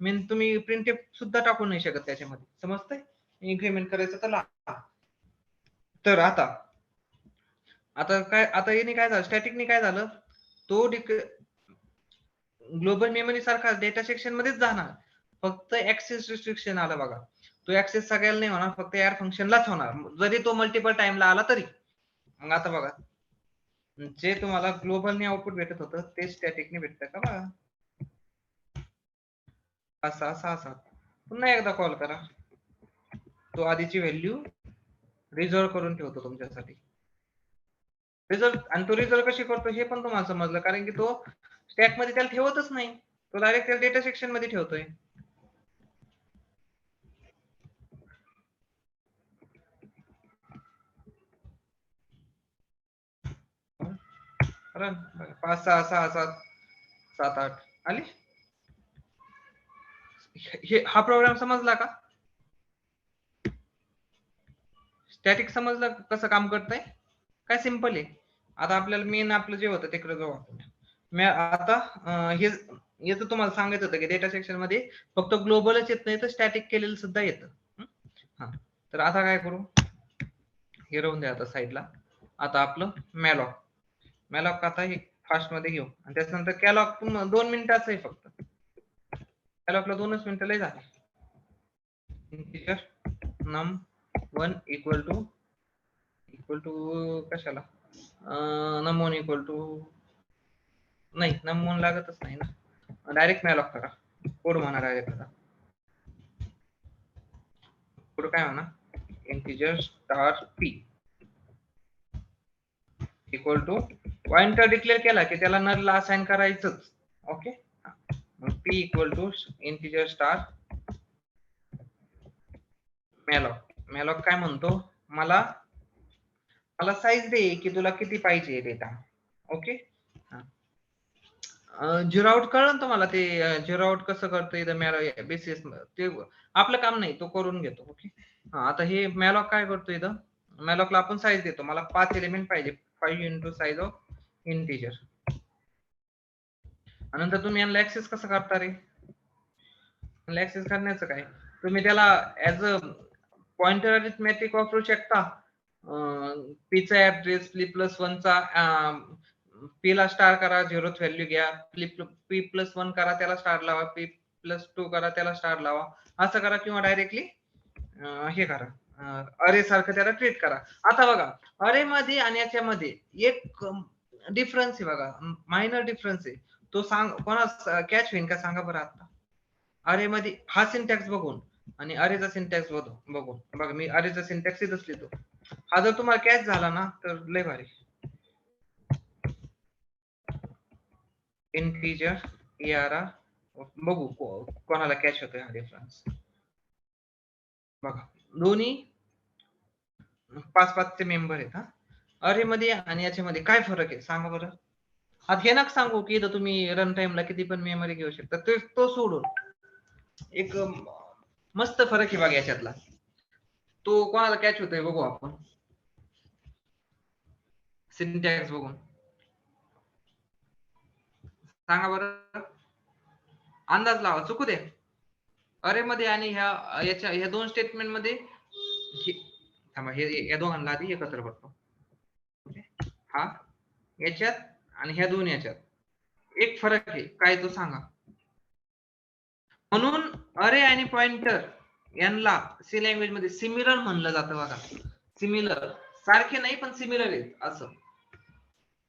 मेन तुम्ही प्रिंटफ सुद्धा टाकू नाही शकत त्याच्यामध्ये. समजतंय? इन्क्रीमेंट करायचं त्याला. तर आता काय, आता याने काय झालं, स्टॅटिकने काय झालं, तो ग्लोबल मेमरी सारखा डेटा सेक्शन मध्येच जाणार, फक्त ऍक्सेस रिस्ट्रिक्शन आलं. बघा तो ऍक्सेस सगळ्याला नाही होणार, फक्त यार फंक्शनलाच होणार, जरी तो मल्टिपल टाइमला आला तरी. मग आता बघा, जे तुम्हाला ग्लोबलने आउटपुट भेटत होतं ते स्टॅटिकने भेटतं का? बघा 5 6 6 7. पुन्हा एकदा कॉल करा, तो आधीची व्हॅल्यू रिझर्व करून ठेवतो तुमच्यासाठी. रिझल्ट, आणि तो रिझल्ट कशी करतो हे पण तुम्हाला समजलं, कारण की तो स्टॅक मध्ये त्याला ठेवतच नाही, तो डायरेक्ट त्या डेटा सेक्शन मध्ये ठेवतोय. रन 5 6 6 7 7 8 आली. हा प्रोग्राम समजला का? स्टॅटिक समजलं कसं काम करतंय? काय सिंपल आहे. आता आपल्याला मेन आपलं जे होतं तिकडे जाऊ आपण. आता हे याचं तुम्हाला सांगायचं होतं की डेटा सेक्शन मध्ये फक्त ग्लोबलच येत नाही तर स्टॅटिक केलेलं सुद्धा येतं. हा, तर आता काय करू, हे राहून द्या आता साईडला. आता आपलं मॅलॉक आता हे फास्ट मध्ये घेऊ, आणि त्याच्यानंतर कॅलॉक 2 मिनिटाचं आहे फक्त. कॅलॉकला 2च मिनिटं लय झाले. इंटिजर num1 इक्वल टू कशाला, num1 इक्वल टू, नाही num1 लागतच नाही ना, डायरेक्ट मॅलॉक करा. कोड म्हणा डायरेक्ट. आता कोड काय म्हणा, integer star p equal to pointer declare केला की त्याला नलला असाइन करायचंच. ओके, मग p equal to integer star malloc काय म्हणतो, मला साईज दे की तुला किती पाहिजे डेटा. ओके, झिरो आउट कळलं ना तुम्हाला ते झिरो आउट कसं करतो इथं बेसिस ते आपलं काम नाही, तो करून घेतो. ओके. आता हे मॅलॉक काय करतो इथं, मॅलॉकला आपण साईज देतो, मला 5 एलिमेंट पाहिजे, 5 इंटू साईज ऑफ इंटिजर. नंतर तुम्ही यांना ऍक्सेस कसं करता रे, ऍक्सेस करण्याचं काय, तुम्ही त्याला ऍज अ पॉइंटर अरिथमेटिक वापरू शकता. पीचा ऍड्रेस p+1 चा p ला स्टार करा, 0th व्हॅल्यू घ्या, p+1 करा, त्याला स्टार लावा, p+2 करा, त्याला स्टार लावा, असं करा, किंवा डायरेक्टली हे करा, अरे सारखं त्याला ट्रीट करा. आता बघा, अरे मध्ये आणि याच्यामध्ये एक डिफरन्स आहे बघा, मायनर डिफरन्स आहे, तो सांग कोणा कॅच होईल का सांगा बरं. आता अरे मध्ये हा सिंटॅक्स बघून आणि अरेचा सिंटॅक्स बघून बघा, मी अरेचा सिंटॅक्स इथंच लिहितो. हा जर तुम्हाला कॅच झाला ना तर लय भारी. इंटिजर ARR बघू कोणाला कॅच होतोय हा डिफरन्स. बघा दोन्ही 5 चे मेंबर आहेत. हा अरे मध्ये आणि याच्यामध्ये काय फरक आहे सांगा बरं. आता हे नका सांगू की इथं तुम्ही रन टाइमला किती पण मेमरी घेऊ शकता, तो सोडून एक मस्त फरक आहे बघा याच्यातला, तो कोणाला कॅच होतोय बघू आपण सिंटॅक्स बघून. सांगा बरं, अंदाज लावा, चुकू दे. अरे मध्ये आणि ह्या दोन स्टेटमेंट मध्ये थांबा, हे या दोघांना आधी एकत्र करतो. हा याच्यात आणि ह्या दोन याच्यात एक फरक आहे, काय तो सांगा. म्हणून अरे आणि पॉइंटर यांना सी लँग्वेज मध्ये सिमिलर म्हणलं जातं बघा. सिमिलर सारखे नाही पण सिमिलर आहेत असं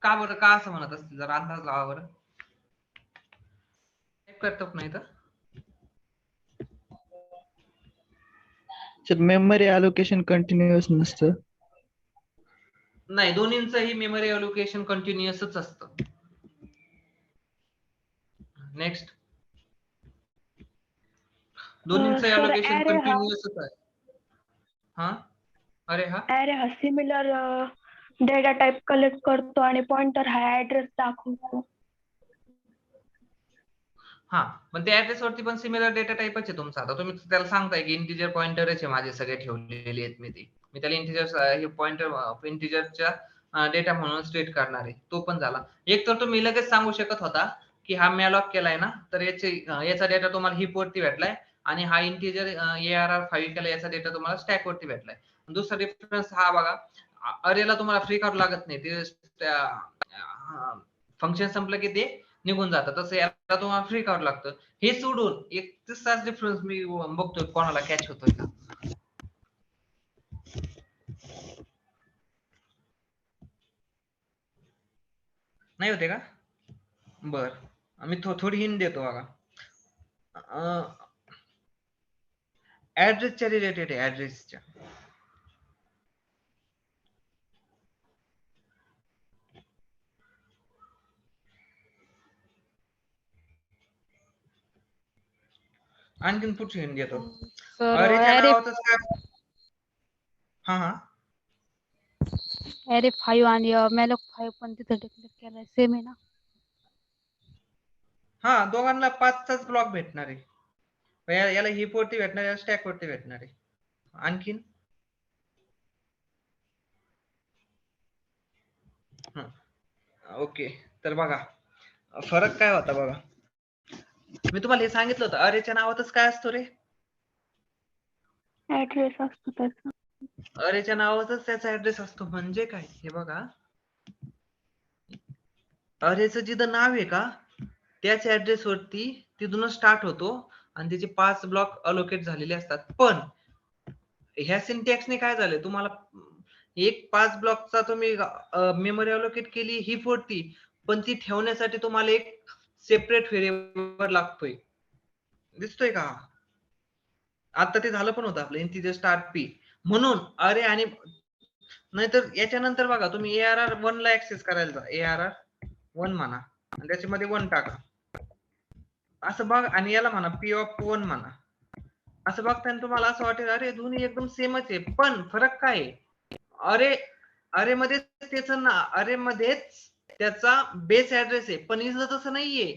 का बरं, का असं म्हणत असतील जरा अंदाज लावा बरं. करतो नाही तर सर मेमरी अलोकेशन कंटिन्युअस नसतं. नाही, दोन्हींचंही मेमरी अलोकेशन कंटिन्युअसच असतं. नेक्स्ट, दोन्हींचं सर अलोकेशन ऍरे कंटिन्युअसच आहे. हा ऍरे हा सिमिलर डेटा टाइप कलेक्ट करतो आणि पॉइंटर हा ऍड्रेस दाखवतो. हा पण त्या ऍड्रेस वरती पण सिमिलर डेटा टाइपच आहे तुमचा. आता तुम्ही त्याला सांगताय की इंटिजर पॉइंटरच आहे माझे सगळे ठेवलेले आहेत, मी त्याला इंटिजर हे पॉइंटर इंटिजरच्या डेटा म्हणून स्टेट करणार आहे. तो पण झाला. एक तर तुम्ही लगेच सांगू शकत होता की हा मॅलॉक केलाय ना, तर याचा डेटा तुम्हाला हिप वरती भेटलाय आणि हा इंटिजर ARR 5 केला, याचा डेटा तुम्हाला स्टॅक वरती भेटलाय. दुसरा डिफरन्स हा बघा, अरेला तुम्हाला फ्री करावं लागत नाही, ते फंक्शन संपलं की ते निघून जातं, तसं याला तुम्हाला फ्री करावं लागतं. हे सोडून एक तिसराच डिफरन्स मी बघतोय कोणाला कॅच होतोय का. नाही होते का, बर मी थोडी हिंट देतो बघा. ऍड्रेसच्या रिलेटेड आहे, ऍड्रेसच्या. आणखीन पुढची हिंट देतो. सर अरेच्या अरे नावातच काय, हा अरे 5 आणि मॅलॉक 5 पण तिथं डिक्लेअर केलाय, सेम आहे ना. हा दोघांना 5चाच ब्लॉक भेटणार आहे. याला हिप वरती भेटणार, याला स्टॅक वरती भेटणार आहे. आणखीन ओके, तर बघा फरक काय होता बघा. मी तुम्हाला हे सांगितलं होतं, अरेच्या नावातच काय असतो रे, ऍड्रेस असतो त्याचा. अरेच्या नावातच त्याचा ऍड्रेस असतो. म्हणजे काय, हे बघा, अरेचं जिथं नाव आहे का त्याच ऍड्रेस वरती तिथूनच स्टार्ट होतो आणि त्याचे 5 ब्लॉक अलोकेट झालेले असतात. पण ह्या सिंटॅक्सने काय झालंय, तुम्हाला एक 5 ब्लॉकचा तुम्ही मेमरी अलोकेट केली हिप वरती, पण ती ठेवण्यासाठी तुम्हाला एक सेपरेट व्हेरिएबल लागतोय, दिसतोय का. आता ते झालं पण होतं आपलं इंटिजर स्टार p. म्हणून अरे आणि नाहीतर याच्यानंतर बघा, तुम्ही ARR 1 ला ऍक्सेस करायला जा, ARR 1 म्हणा आणि त्याच्यामध्ये 1 टाका असं बघ, आणि याला म्हणा p(1) म्हणा. असं बघताना तुम्हाला असं वाटेल अरे दोन्ही एकदम सेमच आहे, पण फरक काय आहे, अरे मध्येच त्याचं ना, अरे मध्येच त्याचा बेस ऍड्रेस आहे, पण इथं तसं नाहीये.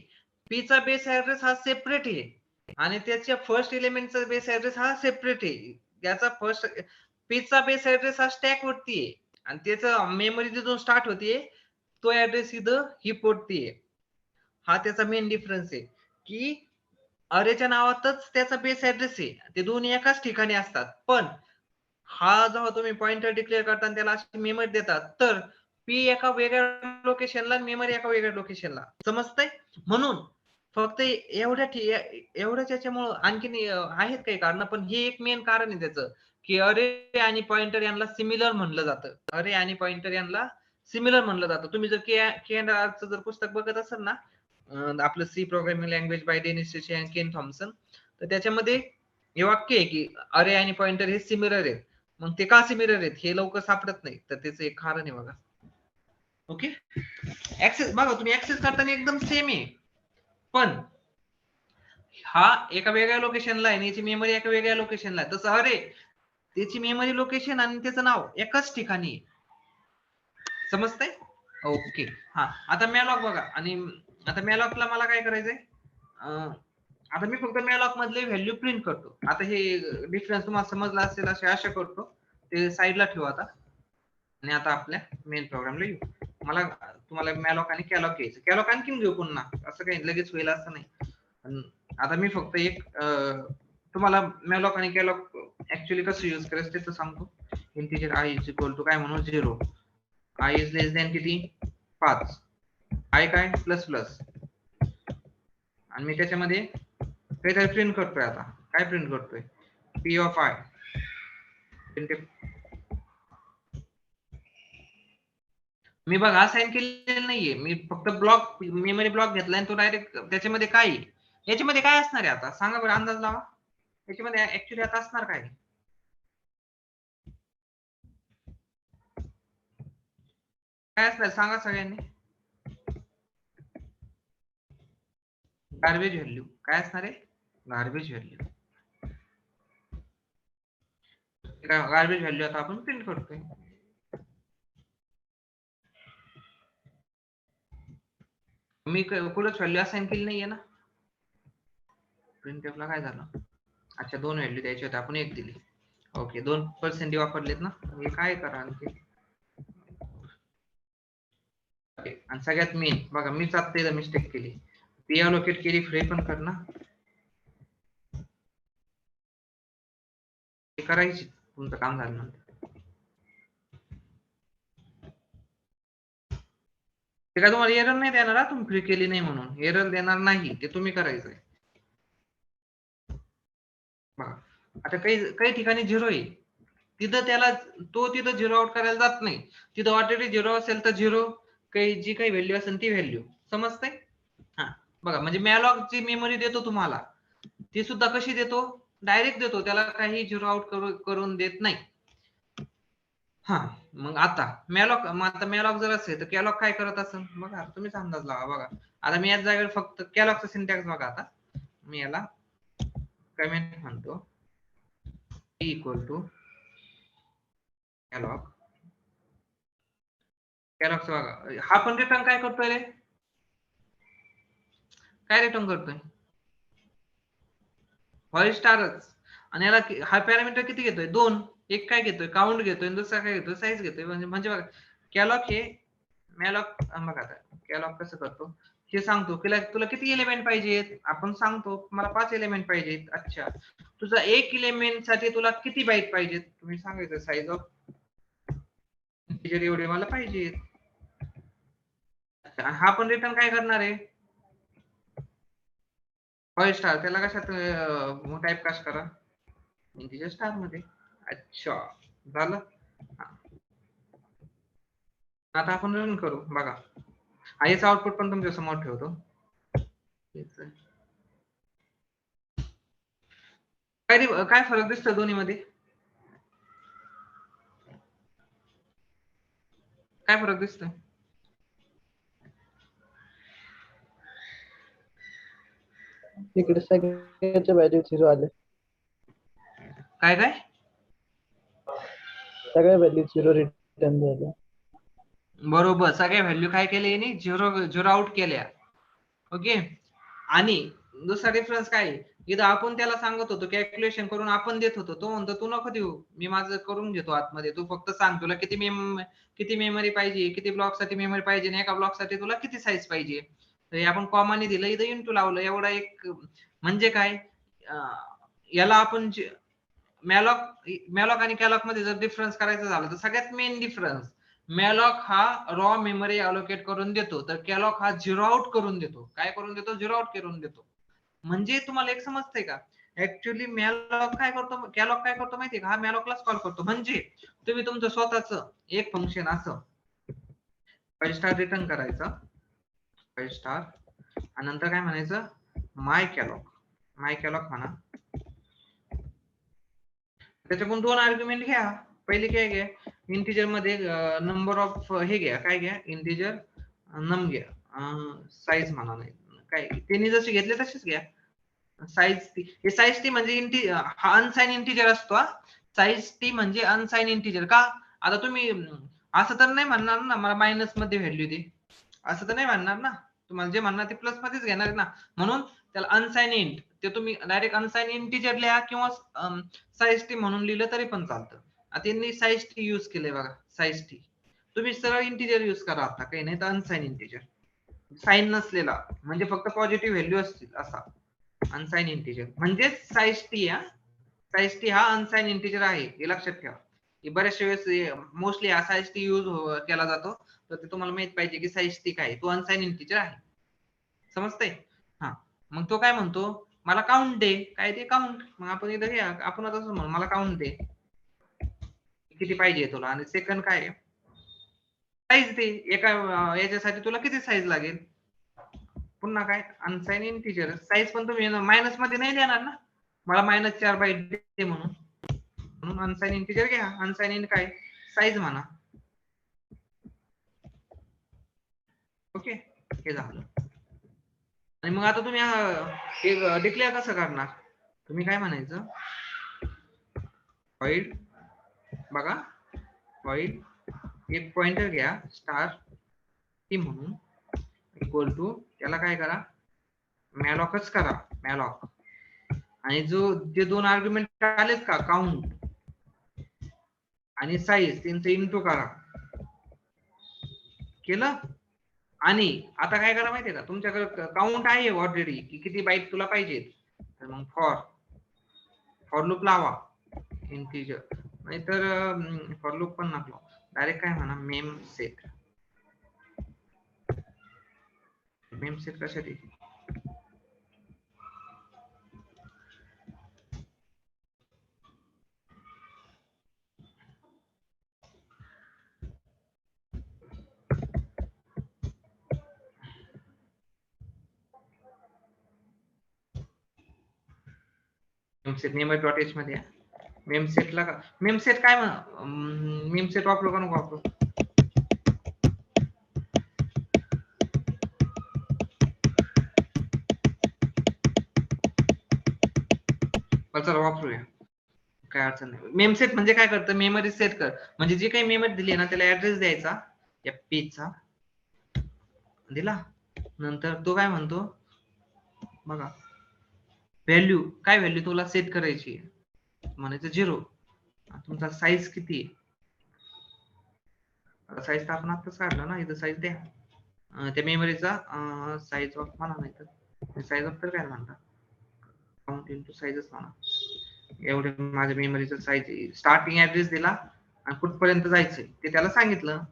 पी चा बेस ऍड्रेस हा सेपरेट आहे आणि त्याच्या फर्स्ट एलिमेंटचा बेस ऍड्रेस हा सेपरेट आहे. त्याचा फर्स्ट पी चा बेस ऍड्रेस हा स्टॅक वरती आहे आणि त्याचा मेमरी जिथून स्टार्ट होतीये तो ऍड्रेस इथं हिप वरती आहे. हा त्याचा मेन डिफरन्स आहे की अरेच्या नावातच त्याचा बेस ऍड्रेस आहे, ते दोन्ही एकाच ठिकाणी असतात. पण हा जेव्हा तुम्ही पॉइंटर डिक्लेअर करता आणि त्याला अशी मेमरी देतात तर पी एका वेगळ्या लोकेशनला मेमरी एका वेगळ्या लोकेशनला, समजतंय? म्हणून फक्त एवढ्याच याच्यामुळं आणखीन आहेत काही कारण, पण हे एक मेन कारण आहे त्याचं की अरे आणि पॉइंटर यांना सिमिलर म्हणलं जातं. अरे आणि पॉइंटर यांना सिमिलर म्हणलं जातं. तुम्ही जर के अँड आरचं जर पुस्तक बघत असाल ना, आपलं C programming language by Dennis Ritchie and Ken Thompson, तर त्याच्यामध्ये हे वाक्य आहे की अरे आणि पॉइंटर हे सिमिलर आहेत. मग ते का सिमिलर आहेत हे लवकर सापडत नाही, तर त्याचं एक कारण आहे बघा. ओके, ऍक्सेस बघा तुम्ही ऍक्सेस करताना एकदम सेम आहे, पण हा एका वेगळ्या लोकेशनला आहे आणि याची मेमरी एका वेगळ्या लोकेशनला आहे. तसं अरे त्याची मेमरी लोकेशन आणि त्याचं नाव एकाच ठिकाणी आहे. समजतंय? ओके. हा, आता मॅलॉक बघा, आणि आता मॅलॉकला मला काय करायचंय, आता मी फक्त मॅलॉक मधले व्हॅल्यू प्रिंट करतो. आता हे डिफरन्स तुम्हाला समजला असेल अशी आशा करतो. ते साईडला ठेवू आता आणि आता आपल्या मेन प्रोग्रामला येऊ. मला तुम्हाला मॅलॉक आणि कॅलॉक घ्यायचं. कॅलॉक आणखीन घेऊ पुन्हा, असं काही लगेच होईल असं नाही. आता मी फक्त एक तुम्हाला मॅलॉक आणि कॅलॉक ऍक्च्युअली कसं यूज करायचं ते तर सांगतो. Integer I is equal to काय म्हणून 0, आय इज लेस दॅन किती 5, आय काय प्लस प्लस, आणि मी त्याच्यामध्ये काहीतरी प्रिंट करतोय. आता काय प्रिंट करतोय, पी ऑफ आय. मी बघा असाइन केलेलं नाहीये, मी फक्त ब्लॉक मेमरी ब्लॉक घेतलाय आणि तो डायरेक्ट त्याच्यामध्ये काय याच्यामध्ये काय असणार आहे आता सांगा बरं, अंदाज लावा. याच्यामध्ये ऍक्च्युली आता असणार काय, काय असणार सांगा सगळ्यांनी. गार्बेज व्हॅल्यू काय असणार आहे, गार्बेज व्हॅल्यू. गार्बेज व्हॅल्यू आता आपण प्रिंट करतोय. मी कुठंच व्हॅल्यू असाइन केली नाहीये ना. प्रिंटफला काय झालं, अच्छा 2 व्हॅल्यू द्यायची होती, आपण 1 दिली. ओके, 2% वापरलेत ना, हे काय करा आणखी. आणि सगळ्यात मेन बघा, मीच आता मिस्टेक केली, पी अलोकेट केली, फ्री पण कर ना, हे करायची तुमचं काम झालं. ते काय तुम्हाला एरर नाही देणार, तुम्ही फ्री केली नाही म्हणून एरर देणार नाही, ते तुम्ही करायचंय. बघा आता काही काही ठिकाणी 0 आहे, तिथं त्याला तो तिथं 0 आउट करायला जात नाही. तिथं ऑलरेडी 0 असेल तर 0, काही जी काही व्हॅल्यू असेल ती व्हॅल्यू. समजतंय? हा बघा, म्हणजे मॅलॉक जी मेमरी देतो तुम्हाला ती सुद्धा कशी देतो, डायरेक्ट देतो, त्याला काही 0 आउट करून देत नाही. हा, मग आता मॅलॉक जर असेल तर कॅलॉक काय करत असेल बघा, तुम्हीच अंदाज लावा. बघा आता मी याच जागेवर फक्त कॅलॉकचा सिंटॅक्स बघा. आता मी याला कमेंट म्हणतो, इक्वल टू कॅलॉक. कॅलॉकचं बघा, हा पण रिटर्न काय करतोय रे, काय रिटर्न करतोय, व्हॉइड स्टारच. आणि याला हा पॅरामीटर किती घेतोय, 2. एक काय घेतोय, काउंट घेतोय, दुसरा काय घेतोय, साईज घेतोय. म्हणजे बघा कॅलॉक हे मॅलॉक बघा, आता कॅलॉक कसं करतो हे सांगतो, की तुला किती एलिमेंट पाहिजेत, आपण सांगतो मला 5 एलिमेंट पाहिजेत. अच्छा, तुझा एक एलिमेंट साठी तुला किती बाईट पाहिजेत, तुम्ही सांगायचं साईज ऑफ इंटिजर एवढे मला पाहिजेत. हा पण रिटर्न काय करणार आहे, व्हॉइड स्टार. त्याला कशात टाइप कास्ट करा, इंटिजर स्टार मध्ये. अच्छा झालं. आता आपण रन करू बघा, याचं आउटपुट पण तुमच्या समोर ठेवतो. काय फरक दिसतो दोन्ही मध्ये, काय फरक दिसतोय, इकडे सगळ्याच्या व्हॅल्यू 0 आले, काय काय सगळ्या व्हॅल्यू 0 रिटर्न झाल्या. बरोबर, सगळ्या व्हॅल्यू काय केल्या याने झिरो आउट केल्या. ओके. आणि दुसरा डिफरन्स काय आहे? इथं आपण त्याला सांगत होतो कॅल्क्युलेशन करून आपण देत होतो, तो म्हणतो तू नको देऊ, मी माझं करून घेतो आतमध्ये, तू फक्त सांग तुला किती मेमरी पाहिजे, किती ब्लॉक साठी मेमरी पाहिजे आणि एका ब्लॉक साठी तुला किती साईज पाहिजे. तर हे आपण कॉमाने दिलं, इथं इंटू लावलं. एवढा एक म्हणजे काय, याला आपण मॅलॉक आणि कॅलॉक मध्ये जर डिफरन्स करायचा झाला तर सगळ्यात मेन डिफरन्स, मॅलॉक हा रॉ मेमरी अलोकेट करून देतो, तर कॅलॉक हा झिरो आउट करून देतो. काय करून देतो? झिरो आउट करून देतो. म्हणजे तुम्हाला एक समजतंय का, ऍक्च्युअली मॅलॉक काय करतो, कॅलॉक काय करतो माहितीये का, हा मॅलॉकलाच कॉल करतो. म्हणजे तुम्ही तुमचं स्वतःच एक फंक्शन असं 5 स्टार रिटर्न करायचं, 5 स्टार, आणि नंतर काय म्हणायचं, माय कॅलॉक म्हणा. त्याच्याकडून 2 आर्ग्युमेंट घ्या. पहिले काय घ्या, इंटिजर मध्ये नंबर ऑफ हे घ्या, काय घ्या, इंटिजर नम घ्या, साईज म्हणा, नाही काय त्यांनी जसे घेतले तसेच घ्या. साईज टी म्हणजे हा अनसाइन इंटिजर असतो. साईज टी म्हणजे अनसाइन इंटिजर. का? आता तुम्ही असं तर नाही म्हणणार ना मला मायनस मध्ये व्हॅल्यू दे, असं तर नाही म्हणणार ना. तुम्हाला जे म्हणणार ते प्लस मध्येच घेणार ना. म्हणून त्याला अनसाइन इंट, ते तुम्ही डायरेक्ट अनसाइन इंटिजर लिहा किंवा साईज टी म्हणून लिहिलं तरी पण चालतं. आता त्यांनी साईज टी यूज केलंय बघा, साईज टी. तुम्ही सरळ इंटिजर यूज करा आता, काही नाही तर अनसाइन इंटिजर, साइन नसलेला, म्हणजे फक्त पॉझिटिव्ह व्हॅल्यू असतील असा अनसाइन इंटिजर म्हणजे साईज टी. साईज टी हा अनसाइन इंटिजर आहे, हे लक्षात ठेवा. बऱ्याचशा वेळेस मोस्टली हा साईज टी यूज केला जातो, तर ते तुम्हाला माहित पाहिजे की साईज टी काय, तो अनसाइन इंटिजर आहे. समजतंय? हा. मग तो काय म्हणतो, मला काउंट दे. काय ते काउंट. मग आपण इथं घ्या, आपण आता म्हणू मला काउंट दे, किती पाहिजे तुला. आणि सेकंड काय, साईज दे, एका याच्यासाठी तुला किती साईज लागेल. पुन्हा काय, अनसाइन इंटिजर. साईज पण तुम्ही मायनस मध्ये नाही देणार ना, मला -4 बाईट दे म्हणून अनसाइन इंटिजर घ्या. अनसाइन इन काय, साईज म्हणा. ओके, हे झालं. आणि मग आता तुम्ही हे डिक्लेअर कसं करणार, तुम्ही काय म्हणायचं, void बघा, void एक पॉइंटर घ्या स्टार टी म्हणून, इक्वल टू त्याला काय करा, मॅलॉकच करा, मॅलॉक. आणि जे 2 आर्ग्युमेंट आलेत का, काउंट आणि साईज, त्यांचं इंटू करा. केलं. आणि आता काय करा माहितीये का, तुमच्याकडे काउंट आहे ऑलरेडी की किती बाईट तुला पाहिजेत, तर मग फॉर लूप लावा इंटिजर. नाहीतर फॉर लूप पण नको, डायरेक्ट काय म्हणा, मेम सेट कशासाठी, मेमरी.h मध्ये मेमसेटला का, मेमसेट काय मेमसेट वापरू का नको वापरू, चला वापरूया, काय अडचण नाही. मेमसेट म्हणजे काय करतं, मेमरी सेट कर, म्हणजे जी काही मेमरी दिली ना त्याला ऍड्रेस द्यायचा, या पेजचा दिला, नंतर तो काय म्हणतो बघा, व्हॅल्यू काय, व्हॅल्यू तुला सेट करायची, म्हणायचं 0. तुमचा साईज किती आहे, साईज तर आपण आताच काढला ना, इथं साईज द्या, त्या मेमरीचा साईज ऑफ म्हणा, नाही तर साईज ऑफ तर काय म्हणता, काउंट इंटू साईजच म्हणा. एवढे माझ्या मेमरीचा साईज, स्टार्टिंग ऍड्रेस दिला आणि कुठपर्यंत जायचंय ते त्याला सांगितलं.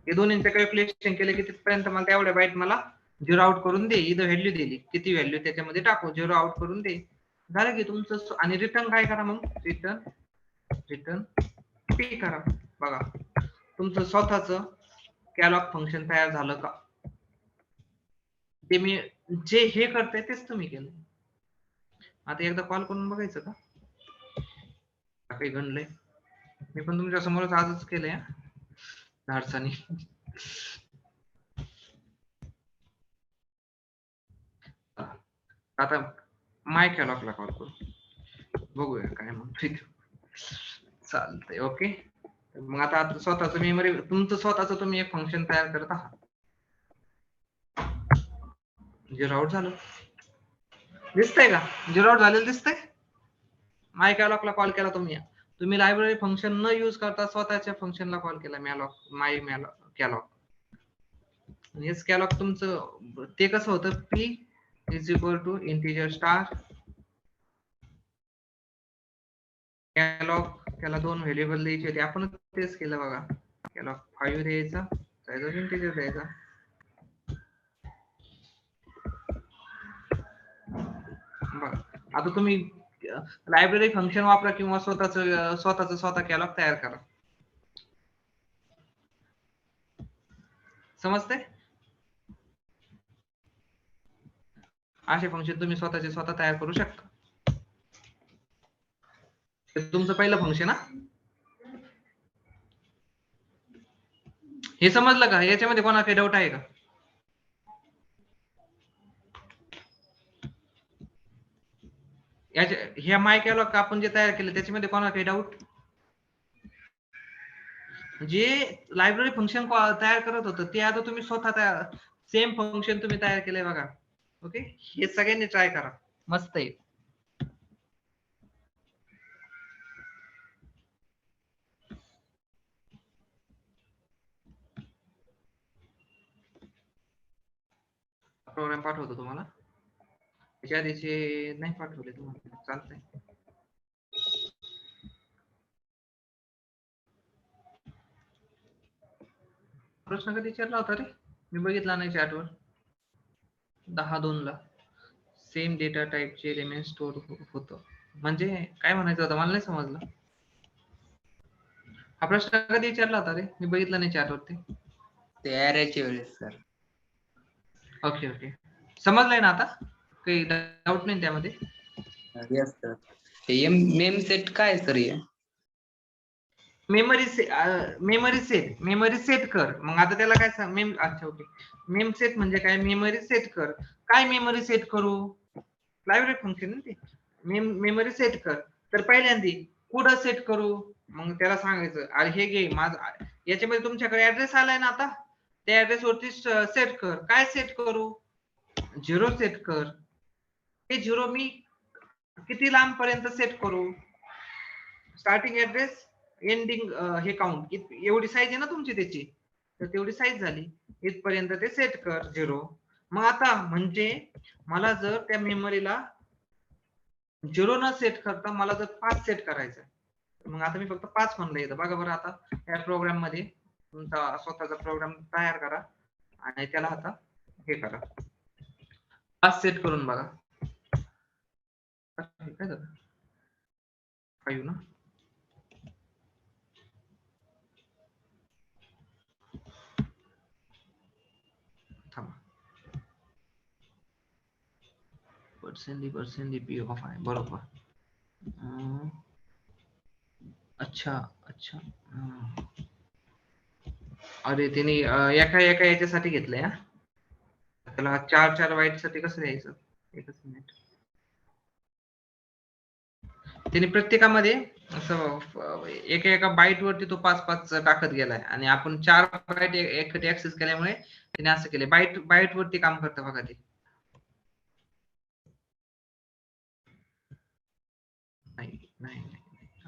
हे दोन्हींचं कॅल्क्युलेशन केलं की तिथपर्यंत मला तेवढ्या बाईट मला 0 आउट करून दे. इथं व्हॅल्यू दिली, किती व्हॅल्यू त्याच्यामध्ये टाकू, 0 आउट करून दे, झालं की तुमचं. आणि रिटर्न काय करा, मग रिटर्न पी करा. बघा तुमचं स्वतःच कॅलॉग फंक्शन तयार झालं का, ते मी जे हे करते तेच तुम्ही केलं. आता एकदा कॉल करून बघायचं का, काही गणलंय, मी पण तुमच्या समोरच आजच केलंय धाडसानी. आता माय कॅलॉगला कॉल करू, बघूया काय म्हणतोय. चालतंय, ओके. मग आता स्वतःच मेमरी तुमचं स्वतःच तुम्ही एक फंक्शन तयार करत आहात. झिरो आउट झालं, दिसतंय का? झिरो आउट झालेलं दिसतंय. माय कॅलॉगला कॉल केला तुम्ही लायब्ररी फंक्शन न यूज करता स्वतःच्या फंक्शनला कॉल केला माय कॅलॉग. हेच कॅलॉग तुमचं ते कसं होतं, p is equal to integer star calloc, त्याला 2 व्हेरिएबल द्यायचे होते, आपण तेच केलं बघा. कॅलॉग 5 द्यायचा, साइज ऑफ इंटिजर द्यायचा. बघा आता तुम्ही लायब्ररी फंक्शन वापरा किंवा स्वतः कॅलॉग तयार करा. समजते? असे फंक्शन तुम्ही स्वतः तयार करू शकता. हे तुमचं पहिलं फंक्शन हा. हे समजलं का? याच्यामध्ये कोणाला काही डाऊट आहे का? ह्या माय कॅलॉग आपण जे तयार केलं त्याच्यामध्ये कोणाला काही डाऊट? जे लायब्ररी फंक्शन तयार करत होतं ते आता तुम्ही स्वतः सेम फंक्शन तुम्ही तयार केलंय बघा. ओके, हे सगळ्यांनी ट्राय करा, मस्त आहे. प्रोग्राम पाठवतो तुम्हाला, त्याच्या आधीचे नाही पाठवले तुम्हाला, चालतंय. प्रश्न कधी विचारला होता रे? मी बघितला नाही चॅटवर. 10/2 ला सेम डेटा टाइपचे एलिमेंट स्टोअर होतं, म्हणजे काय म्हणायचं होतं मला नाही समजलं. हा प्रश्न कधी विचारला होता रे? मी बघितला नाही चॅटवरती. ते अरेच्या वेळेस सर. ओके ओके, समजलंय ना आता? काही डाऊट नाही त्यामध्ये? Yes sir. हे मेम सेट काय सर? हे मेमरी सेट कर. मग आता त्याला काय सांग? अच्छा ओके, मेम सेट म्हणजे काय? मेमरी सेट कर. काय मेमरी सेट करू? लायब्ररी फंक्शन ना ते. मेमरी सेट कर. तर पहिल्यांदा कुठं सेट करू? मग त्याला सांगायचं अरे हे घे माझं, याच्यामध्ये तुमच्याकडे ऍड्रेस आलाय ना, आता त्या ऍड्रेस वरती सेट कर. काय सेट करू? 0 सेट कर. हे 0 मी किती लांब पर्यंत सेट करू? स्टार्टिंग ऍड्रेस, एंडिंग हे काउंट, एवढी साईज आहे ना तुमची त्याची, तर तेवढी साईज झाली, इथपर्यंत ते सेट कर 0. मग आता म्हणजे मला जर त्या मेमरीला 0 न सेट करता मला जर 5 सेट करायचं, मग आता मी फक्त 5 म्हणलं इथं. बघा बरं, आता या प्रोग्राम मध्ये तुमचा स्वतःचा प्रोग्राम तयार करा आणि त्याला आता हे करा, 5 सेट करून बघा. काय झालं? 5 ना. पर्सेंट पी ऑफ आहे बरोबर. अच्छा, अरे तिने एका याच्यासाठी घेतलंय हा. त्याला 4 बाईट साठी कसं द्यायचं? एकच मिनिट. तिने प्रत्येकामध्ये असं एका बाईट वरती तो 5 टाकत गेलाय आणि आपण 4 बाईट एकटी ऍक्सेस केल्यामुळे तिने असं केले. बाईट वरती काम करतं बघा ते. नाही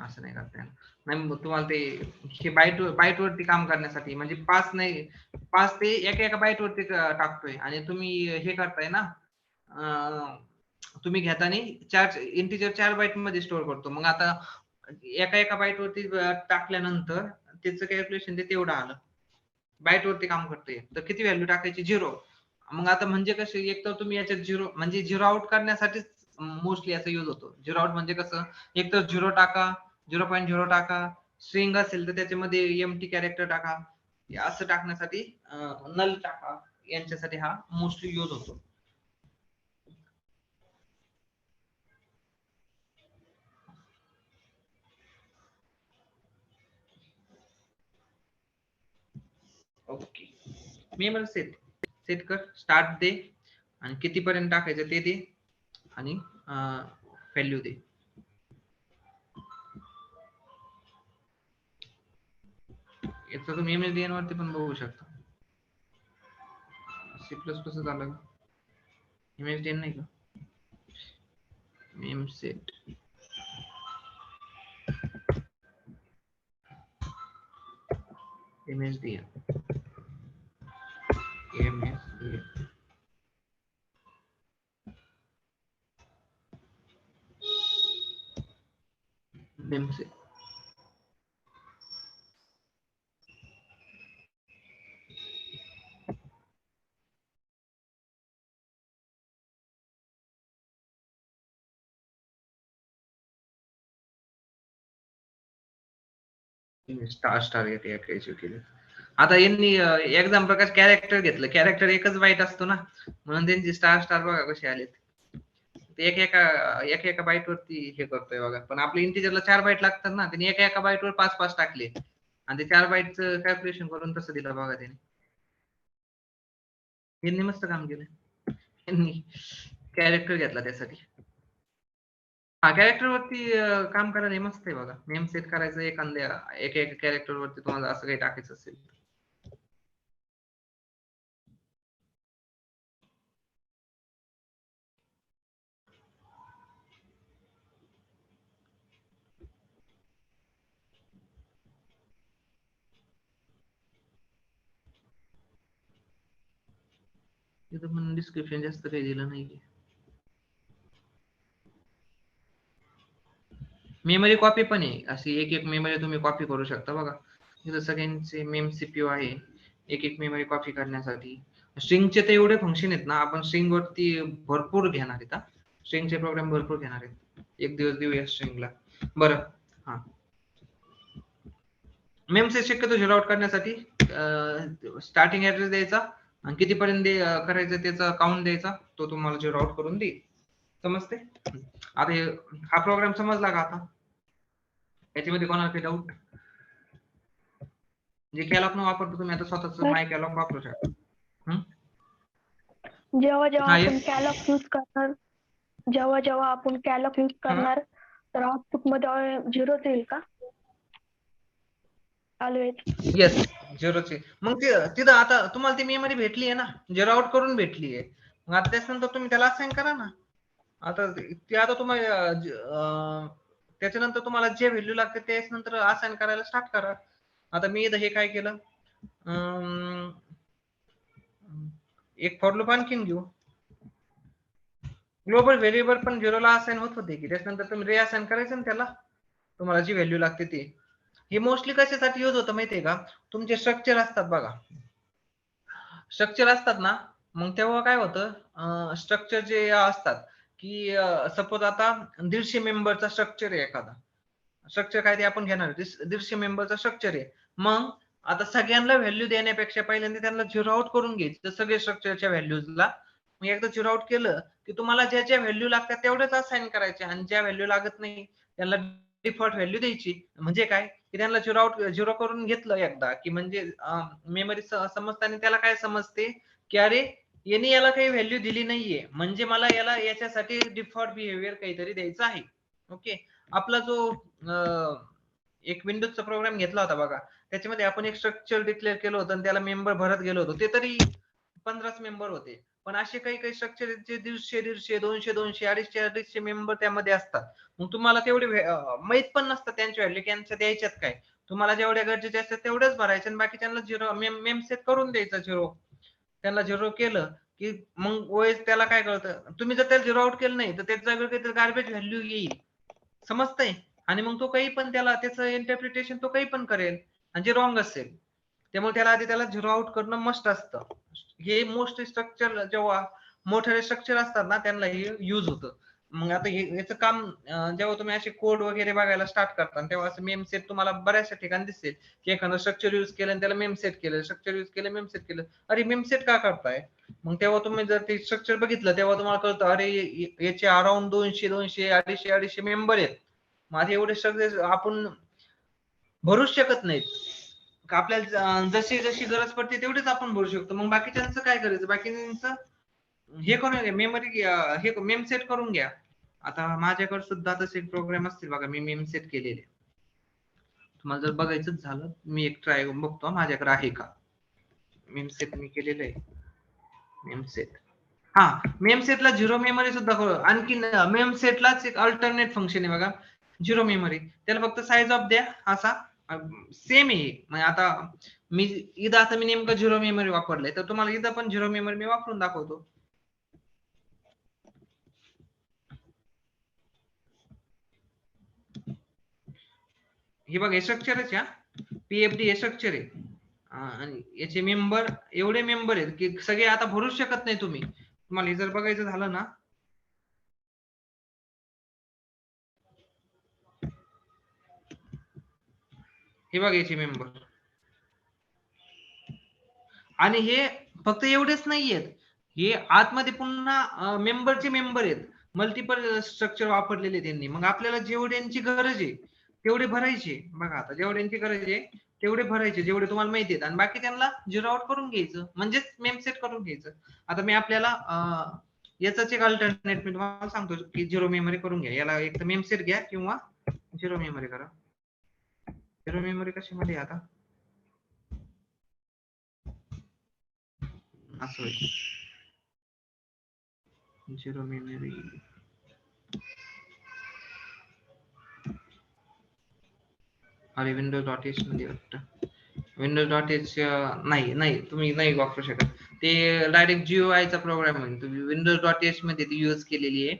असं नाही करता येणार. नाही तुम्हाला ते हे बाईट वरती काम करण्यासाठी, म्हणजे 5 नाही, 5 ते एका बाईट वरती टाकतोय आणि तुम्ही हे करताय ना, तुम्ही घेताना इंटिजर 4 बाईट मध्ये स्टोअर करतो. मग आता एका बाईट वरती टाकल्यानंतर त्याचं कॅल्क्युलेशन ते तेवढं आलं. बाईट वरती काम करतोय तर किती व्हॅल्यू टाकायची? 0. मग आता म्हणजे कसं, एक तर तुम्ही याच्यात 0 म्हणजे 0 आउट करण्यासाठी मोस्टली याचा यूज होतो. 0 आउट म्हणजे कसं, एक तर 0 टाका, 0.0 टाका, स्ट्रिंग असेल तर त्याच्यामध्ये एम्प्टी कॅरेक्टर टाका, असं टाकण्यासाठी नल टाका, यांच्यासाठी हा मोस्टली यूज होतो. ओके, मेमरी सेट कर, स्टार्ट दे आणि किती पर्यंत टाकायचं ते दे आणि व्हॅल्यू दे. एक तर तुम्ही MSDN वरती पण बघू शकता. C++ झालं का? MSDN नाही का? memset MSDN memset. स्टार येते अकॅचिव केले. आता यांनी एक्झाम प्रकाश कॅरेक्टर घेतलं. कॅरेक्टर एकच बाईट असतो ना, म्हणून त्यांची स्टार बघा कसे आलेत. ते एका बाईट वरती हे करतोय बघा. पण आपल्या इंटिजरला 4 बाईट लागतात ना, त्यांनी एका बाईट वर 5 टाकले आणि ते 4 बाईटचं कॅल्क्युलेशन करून तसं दिलं बघा त्यांनी. यांनी मस्त काम केलं. यांनी कॅरेक्टर घेतला त्यासाठी. हा कॅरेक्टर वरती काम करायला हे मस्त आहे बघा. नेम सेट करायचं एका कॅरेक्टर वरती तुम्हाला असं काही टाकायचं असेल. तिथं पण डिस्क्रिप्शन जास्त काही दिलं नाहीये. मेमरी कॉपी पण आहे. अशी एक मेमरी तुम्ही कॉपी करू शकता बघा. इथं सगळ्यांचे मेम सीपीयू आहे. एक मेमरी कॉपी करण्यासाठी. स्ट्रिंगचे तर एवढे फंक्शन आहेत ना, आपण स्ट्रिंग वरती भरपूर घेणार आहेत. स्ट्रिंगचे प्रोग्राम भरपूर घेणार आहेत. एक दिवस देऊया स्ट्रिंगला. बरं हा मेमचे शक्यतो झिरो आउट करण्यासाठी स्टार्टिंग ऍड्रेस द्यायचा आणि कितीपर्यंत करायचं त्याचा काउंट द्यायचा, तो तुम्हाला झिरो आउट करून देईल. समजते? आता हा प्रोग्राम समजला का आता? याच्यामध्ये कोणाला काही डाऊट? जे कॅलॉग न वापरतो तुम्ही आता स्वतःच माय कॅलॉग वापरू शकता. जेव्हा हा, आपण yes. कॅलॉग यूज करणार, जेव्हा आपण कॅलॉग यूज करणार तर आउटपुट मध्ये झिरो येईल का? ऑलवेज येस, झिरोचे. मग तिथं आता तुम्हाला ती मेमरी भेटली आहे ना, झिरो आउट करून भेटली आहे. मग आता त्याच्यानंतर तुम्ही त्याला असाइन करा ना. आता तुम्हाला त्याच्यानंतर तुम्हाला जे व्हॅल्यू लागते त्याच नंतर असाइन करायला स्टार्ट करा. आता मी इथं हे काय केलं, एक फॉर लूप आणखीन घेऊ. ग्लोबल व्हेरिएबल पण झिरोला असाइन होत होते की त्याच्यानंतर तुम्ही रिअसाइन करायचं ना त्याला, तुम्हाला जी व्हॅल्यू लागते ती. हे मोस्टली कशासाठी यूज होतं माहितीये का? तुमचे स्ट्रक्चर असतात बघा, स्ट्रक्चर असतात ना, मग तेव्हा काय होतं, स्ट्रक्चर जे असतात की सपोज आता 150 मेंबरचा स्ट्रक्चर आहे एखादा. स्ट्रक्चर काय ते आपण घेणार 150 मेंबरचा स्ट्रक्चर आहे. मग आता सगळ्यांना व्हॅल्यू देण्यापेक्षा पहिल्यांदा त्यांना झिरो आउट करून घ्यायचं सगळे स्ट्रक्चरच्या व्हॅल्यूजला. मग एकदा झिरो आउट केलं की तुम्हाला ज्या ज्या व्हॅल्यू लागतात तेवढेच असाइन करायचे आणि ज्या व्हॅल्यू लागत नाही त्यांना डिफॉल्ट व्हॅल्यू द्यायची. म्हणजे काय की त्यांना झिरो करून घेतलं एकदा की म्हणजे मेमरी समजताना त्याला काय समजते की अरे यांनी याला काही व्हॅल्यू दिली नाहीये, म्हणजे मला याला याच्यासाठी डिफॉल्ट बिहेवियर काहीतरी द्यायचं आहे. ओके, आपला जो एक विंडोजचा प्रोग्राम घेतला होता बघा, त्याच्यामध्ये आपण एक स्ट्रक्चर डिक्लेअर केलं होतं आणि त्याला मेंबर भरत गेलो होतो. ते तरी 15 मेंबर होते, पण असे काही स्ट्रक्चर जे 150 200 200 मेंबर त्यामध्ये असतात. मग तुम्हाला तेवढे माहित पण नसतं त्यांच्या व्हॅल्यू त्यांच्या द्यायच्यात काय. तुम्हाला जेवढ्या गरजेचे असतात तेवढेच भरायचे आणि बाकी त्यांना झिरो मेम सेट करून द्यायचा झिरो. त्यांना झिरो केलं की मग ओएस त्याला काय कळतं, तुम्ही जर त्याला झिरो आउट केलं नाही तर त्याच्या जागेवर काहीतरी गार्बेज व्हॅल्यू येईल. समजतंय? आणि मग तो काही पण त्याला त्याचं इंटरप्रिटेशन तो काही पण करेल आणि जे रॉंग असेल. त्यामुळे त्याला आधी त्याला झिरो आउट करणं मस्ट असतं. हे मोस्ट स्ट्रक्चर जेव्हा मोठे स्ट्रक्चर असतात ना त्यांना हे यूज होतं. मग आता याचं काम जेव्हा तुम्ही असे कोड वगैरे बघायला स्टार्ट करता तेव्हा असं मेम सेट तुम्हाला बऱ्याचशा ठिकाणी दिसेल की एखादं स्ट्रक्चर यूज केलं आणि त्याला मेम सेट केलं, स्ट्रक्चर यूज केलं मेम सेट केलं. अरे मेम सेट का करताय? मग तेव्हा तुम्ही जर ते स्ट्रक्चर बघितलं तेव्हा तुम्हाला कळतं अरे याचे अराउंड 200 250 मेंबर आहेत. माझे एवढे सगळे आपण भरूच शकत नाहीत. आपल्याला जशी जशी गरज पडते तेवढेच आपण भरू शकतो. मग बाकीच्यांचं काय करायचं? बाकीच्यांचं हे करून घ्या, मेमरी हे मेम सेट करून घ्या. आता माझ्याकडे सुद्धा तसे प्रोग्राम असतील बघा, मी मेम सेट केलेले. तुम्हाला जर बघायचंच झालं मी एक ट्राय करून बघतो माझ्याकडे आहे का. मेमसेट मी केलेलं आहे. मेमसेट हा मेमसेटला झिरो मेमरी सुद्धा आणखी मेमसेटलाच एक अल्टरनेट फंक्शन आहे बघा झिरो मेमरी. त्याला फक्त साईज ऑफ द्या असा सेम आहे. म्हणजे आता मी इथं आता मी नेमकं झिरो मेमरी वापरलंय तर तुम्हाला इथं पण झिरो मेमरी मी वापरून दाखवतो. हे बघा हे स्ट्रक्चरच आहे पीएफडी हे स्ट्रक्चर आहे आणि याचे मेंबर एवढे मेंबर आहेत की सगळे आता भरूच शकत नाही तुम्ही. तुम्हाला हे जर बघायचं झालं ना हे बघा याचे मेंबर आणि हे फक्त एवढेच नाहीयेत हे आतमध्ये पुन्हा मेंबरचे मेंबर आहेत मल्टिपल स्ट्रक्चर वापरलेले त्यांनी. मग आपल्याला जेवढ्यांची गरज आहे तेवढे भरायचे बघा. आता जेवढ्यांची गरज आहे तेवढे भरायचे जेवढे तुम्हाला माहिती आहेत आणि बाकी त्यांना झिरो आउट करून घ्यायचं म्हणजेच मेमसेट करून घ्यायचं. आता मी आपल्याला याचाच एक अल्टरनेट मी तुम्हाला सांगतो की झिरो मेमरी करून घ्या. याला एक तर मेमसेट घ्या किंवा झिरो मेमरी करा. झिरो मेमरी कशामध्ये आता असं होईल झिरो मेमरी अरे विंडोज.h मध्ये वाटतं. विंडोज.h नाही तुम्ही नाही वापरू शकत ते डायरेक्ट GUI चा प्रोग्राम आहे. तुम्ही विंडोज.h मध्ये ती यूज केलेली आहे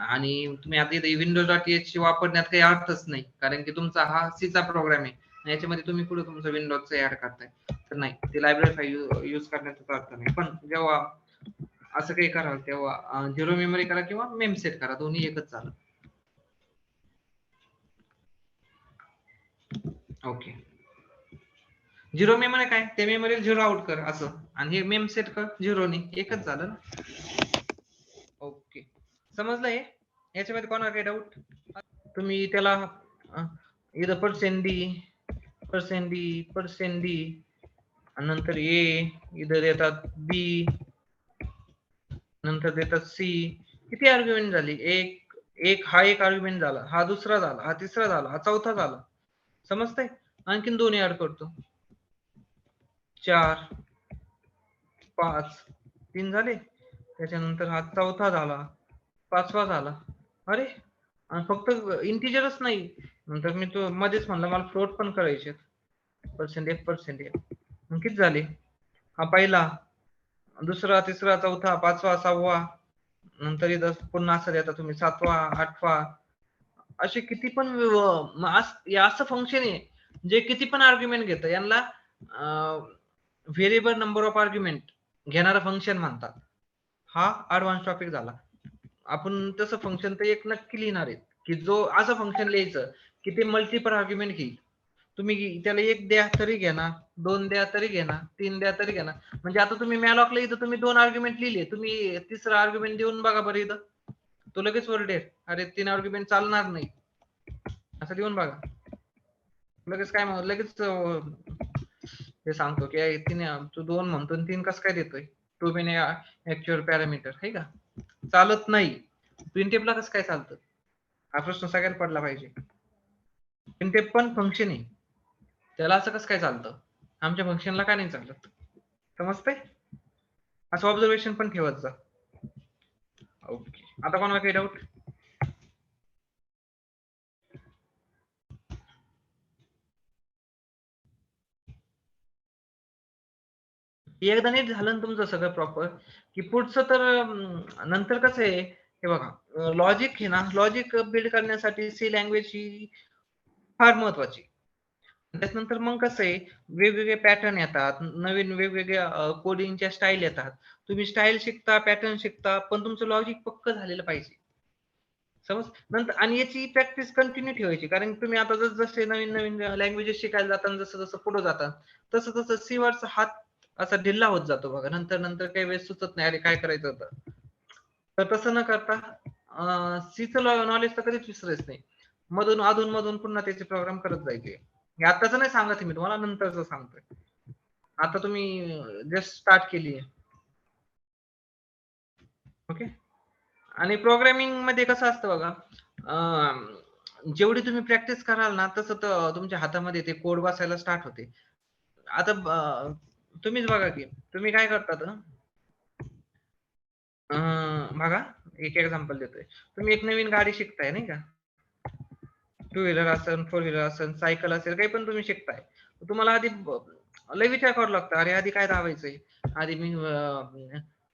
आणि तुम्ही आता इथे विंडोज.h वापरण्यात काही अर्थच नाही कारण की तुमचा हा C चा प्रोग्राम आहे याच्यामध्ये तुम्ही पुढे तुमचं विंडोजचं ऍड करताय तर नाही ते लायब्ररी फाईल यूज करण्याचा अर्थ नाही. पण जेव्हा असं काही कराल तेव्हा झिरो मेमरी करा किंवा मेमसेट करा दोन्ही एकच चालेल. ओके झिरो मेमरी काय त्या मेमरी झिरो आउट कर असं आणि हे मेम सेट कर झिरोनी एकच झालं ना. ओके समजलं हे. याच्यामध्ये कोणाला काही डाऊट तुम्ही त्याला इथं %d नंतर A इथं देतात B नंतर देतात C. किती आर्ग्युमेंट झाली एक हा एक आर्ग्युमेंट झाला हा दुसरा झाला हा तिसरा झाला हा चौथा झाला. समजतंय. आणखीन दोन ऍड करतो 4 5 3 झाले. त्याच्यानंतर हा चौथा झाला पाचवा झाला. अरे फक्त इंटिजरच नाही नंतर मी तो मध्येच म्हणलं मला फ्लोट पण करायचे %1 मग किती झाले. हा पहिला दुसरा तिसरा चौथा पाचवा सहावा नंतर इथं पुन्हा असं देता तुम्ही सातवा आठवा असे किती पण असं फंक्शन आहे जे किती पण आर्ग्युमेंट घेतं यांना व्हेरिएबल नंबर ऑफ आर्ग्युमेंट घेणारा फंक्शन म्हणतात. हा ऍडव्हान्स टॉपिक झाला. आपण तसं फंक्शन तर एक नक्की लिहिणार आहे की जो असं फंक्शन लिहायचं की ते मल्टिपल आर्ग्युमेंट घेईल. तुम्ही त्याला 1 द्या तरी घेणार 2 द्या तरी घेणार 3 द्या तरी घेणार. म्हणजे आता तुम्ही मॅलॉकला इथं तुम्ही 2 आर्ग्युमेंट लिहिले तुम्ही तिसरा आर्ग्युमेंट देऊन बघा बरं इथं तो लगेच ओरडेल अरे 3 आर्ग्युमेंट चालणार नाही असं देऊन बघा लगेच काय म्हणतो लगेच हे सांगतो की तू 2 म्हणतो 3 कसं काय देतोय टू मेनी ऍक्च्युअल पॅरामीटर आहे का चालत नाही. प्रिंटेबला कसं काय चालतं हा प्रश्न सगळ्यात पडला पाहिजे. प्रिंटेब पण फंक्शन आहे त्याला असं कसं काय चालतं आमच्या फंक्शनला काय नाही चालत. समजतंय. असं ऑब्झर्वेशन पण ठेवत जा. ओके आता कोणाला काही डाऊट एकदा नीट झालं ना तुमचं सगळं प्रॉपर की पुढचं तर नंतर कसं आहे हे बघा लॉजिक आहे ना लॉजिक बिल्ड करण्यासाठी C लँग्वेज ही फार महत्वाची. त्याच्यानंतर मग कसं आहे वेगवेगळे पॅटर्न येतात नवीन वेगवेगळ्या कोडिंगच्या स्टाईल येतात. तुम्ही स्टाईल शिकता पॅटर्न शिकता पण तुमचं लॉजिक पक्क झालेलं पाहिजे. समज नंतर आणि याची प्रॅक्टिस कंटिन्यू ठेवायची कारण तुम्ही आता जसे नवीन नवीन लँग्वेजेस शिकायला जाताना जसं जसं पुढे जातात तसं तसं C वरचा हात असा ढिल्ला होत जातो बघा. नंतर काही वेळेस सुचत नाही अरे काय करायचं होतं. तर तसं न करता C चं नॉलेज तर कधीच विसरायचं नाही. अधून मधून पुन्हा त्याचे प्रोग्राम करत जायचे. हे आताच नाही सांगत मी तुम्हाला नंतरच सांगतोय. आता तुम्ही जस्ट स्टार्ट केली आहे. ओके आणि प्रोग्रामिंग मध्ये कसं असतं बघा जेवढी तुम्ही प्रॅक्टिस कराल ना तसं तुमच्या हातामध्ये ते कोड बसायला स्टार्ट होते. आता तुम्हीच बघा की तुम्ही काय करतात बघा, एक एक्झाम्पल देतोय. तुम्ही एक नवीन गाडी शिकताय नाही का, टू व्हीलर असेल, फोर व्हीलर असेल, सायकल असेल, काही पण तुम्ही शिकताय. तुम्हाला आधी लय विचार करावा लागतो. अरे आधी काय दाबायचंय, आधी मी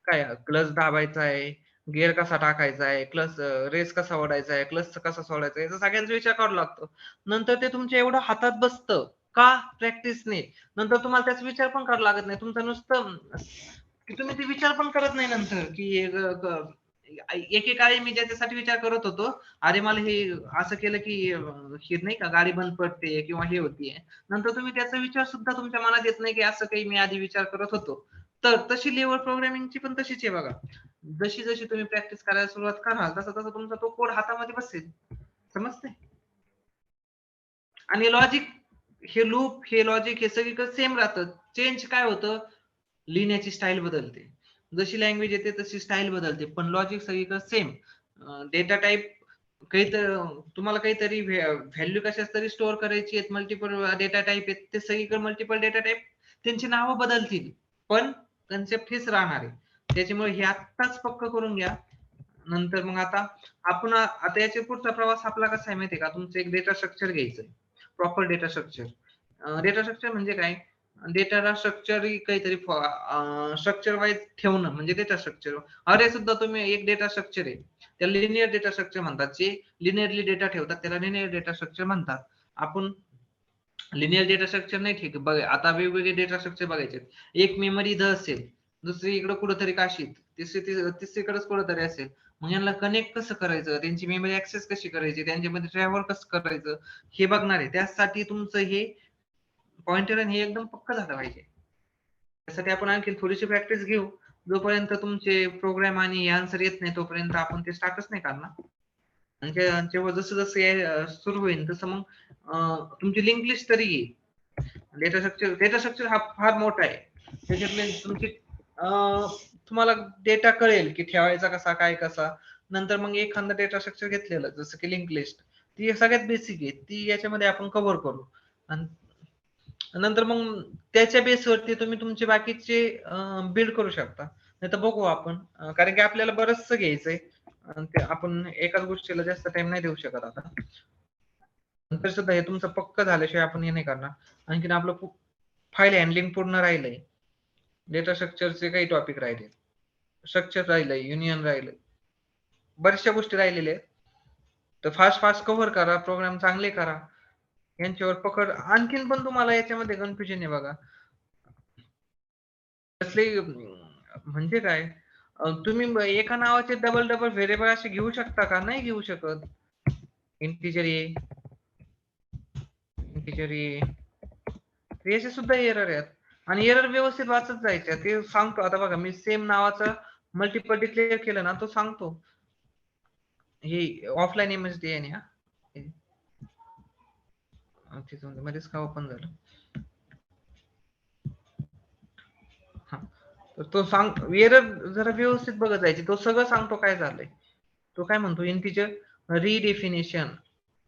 काय क्लच दाबायचा आहे, गिअर कसा टाकायचा आहे, क्लच रेस कसा ओढायचा आहे, क्लच कसा सोडायचा आहे, याचा सगळ्यांचा विचार करावा लागतो. नंतर ते तुमच्या एवढं हातात बसतं का, प्रॅक्टिसने. नंतर तुम्हाला त्याचा विचार पण करावा लागत नाही. तुमचं नुसतं की तुम्ही ते विचार पण करत नाही नंतर की एकेकाळी मी ज्याच्यासाठी विचार करत होतो, अरे मला हे असं केलं की हे नाही का गाडी बंद पडते किंवा हे होतीये. नंतर तुम्ही त्याचा विचार सुद्धा तुमच्या मनात येत नाही की असं काही मी आधी विचार करत होतो. तर तशी लेव्हल प्रोग्रामिंगची पण तशीच आहे बघा. जशी जशी तुम्ही प्रॅक्टिस करायला सुरुवात कराल तसा तसा तुमचा तो कोड हातामध्ये बसेल. समजते? आणि लॉजिक, हे लूप, हे लॉजिक, हे सगळीकडे सेम राहतं. चेंज काय होतं, लिहिण्याची स्टाईल बदलते. जशी लँग्वेज येते तशी स्टाईल बदलते, पण लॉजिक सगळीकडे सेम. डेटा टाईप काहीतरी तुम्हाला काहीतरी व्हॅल्यू कशाच तरी स्टोअर करायची आहेत, मल्टिपल डेटा टाईप आहेत, ते सगळीकडे मल्टिपल डेटा टाईप, त्यांची नावं बदलतील पण कन्सेप्ट हेच राहणार आहे. त्याच्यामुळे हे आत्ताच पक्क करून घ्या. नंतर मग आता याच्या पुढचा प्रवास आपला कसा आहे माहितीये का, तुमचं एक डेटा स्ट्रक्चर घ्यायचंय, proper data structure. Data structure म्हणजे काय, डेटाला स्ट्रक्चर काहीतरी स्ट्रक्चर वाईज ठेवणं म्हणजे डेटा स्ट्रक्चर. अरे सुद्धा तुम्ही एक डेटा स्ट्रक्चर आहे, त्याला लिनियर डेटा स्ट्रक्चर म्हणतात. जे लिनियरली डेटा ठेवतात त्याला लिनियर डेटा स्ट्रक्चर म्हणतात. आपण लिनियर डेटा स्ट्रक्चर नाही ठीक बघा, आता वेगवेगळे डेटा स्ट्रक्चर बघायचे. एक मेमरी इथं असेल, दुसरी इकडे कुठेतरी काशीत, तिसरीकडेच कुठेतरी असेल. मग यांना कनेक्ट कसं करायचं, त्यांची मेमरी ऍक्सेस कशी करायची, त्यांच्यामध्ये ट्रॅव्हल कसं करायचं, हे बघणार आहे. त्यासाठी तुमचं हे पॉइंटर आणि हे एकदम पक्क झालं पाहिजे. त्यासाठी आपण आणखी थोडीशी प्रॅक्टिस घेऊ. जोपर्यंत तुमचे प्रोग्राम आणि आन्सर येत नाही तोपर्यंत आपण ते स्टार्टच नाही करणार. आणि जेव्हा जसं जसं सुरू होईल तसं मग तुमची लिंक लिस्ट तरी येईल. डेटा स्ट्रक्चर हा फार मोठा आहे. त्याच्यातले तुमची तुम्हाला डेटा कळेल की ठेवायचा कसा, काय कसा. नंतर मग एखादं डेटा स्ट्रक्चर घेतलेलं जसं की लिंक लिस्ट, ती सगळ्यात बेसिक आहे, ती याच्यामध्ये आपण कव्हर करू. आणि नंतर मग त्याच्या बेसवरती तुम्ही तुमचे बाकीचे बिल्ड करू शकता. नाही तर बघू आपण, कारण की आपल्याला बरचसं घ्यायचंय. ते आपण एकाच गोष्टीला जास्त टाइम नाही देऊ शकत आता. नंतर सुद्धा हे तुमचं पक्क झाल्याशिवाय आपण हे नाही करणार. आणखीन आपलं फाईल हँडलिंग पूर्ण राहिलंय, डेटा स्ट्रक्चरचे काही टॉपिक राहिले, स्ट्रक्चर राहिलंय, युनियन राहिलंय, बऱ्याचशा गोष्टी राहिलेल्या आहेत. तर फास्ट फास्ट कव्हर करा, प्रोग्राम चांगले करा, यांच्यावर पकड. आणखीन पण तुम्हाला याच्यामध्ये कन्फ्युजन आहे बघा, कसले म्हणजे काय, तुम्ही एका नावाचे डबल डबल व्हेरिएबल असे घेऊ शकता का, नाही घेऊ शकत. इंटिजर याचे सुद्धा एरर आहेत. आणि एरर व्यवस्थित वाचत जायचे, ते सांगतो. आता बघा, मी सेम नावाचं मल्टिपल डिक्लेअर केलं ना, तो सांगतो. हे ऑफलाईन MSD आहे ना, तिथून मध्येच का ओपन झालं. तर तो सांग, एरर जरा व्यवस्थित बघत जायची, तो सगळं सांगतो काय झालंय. तो काय म्हणतो, इंटिजर रिडेफिनेशन,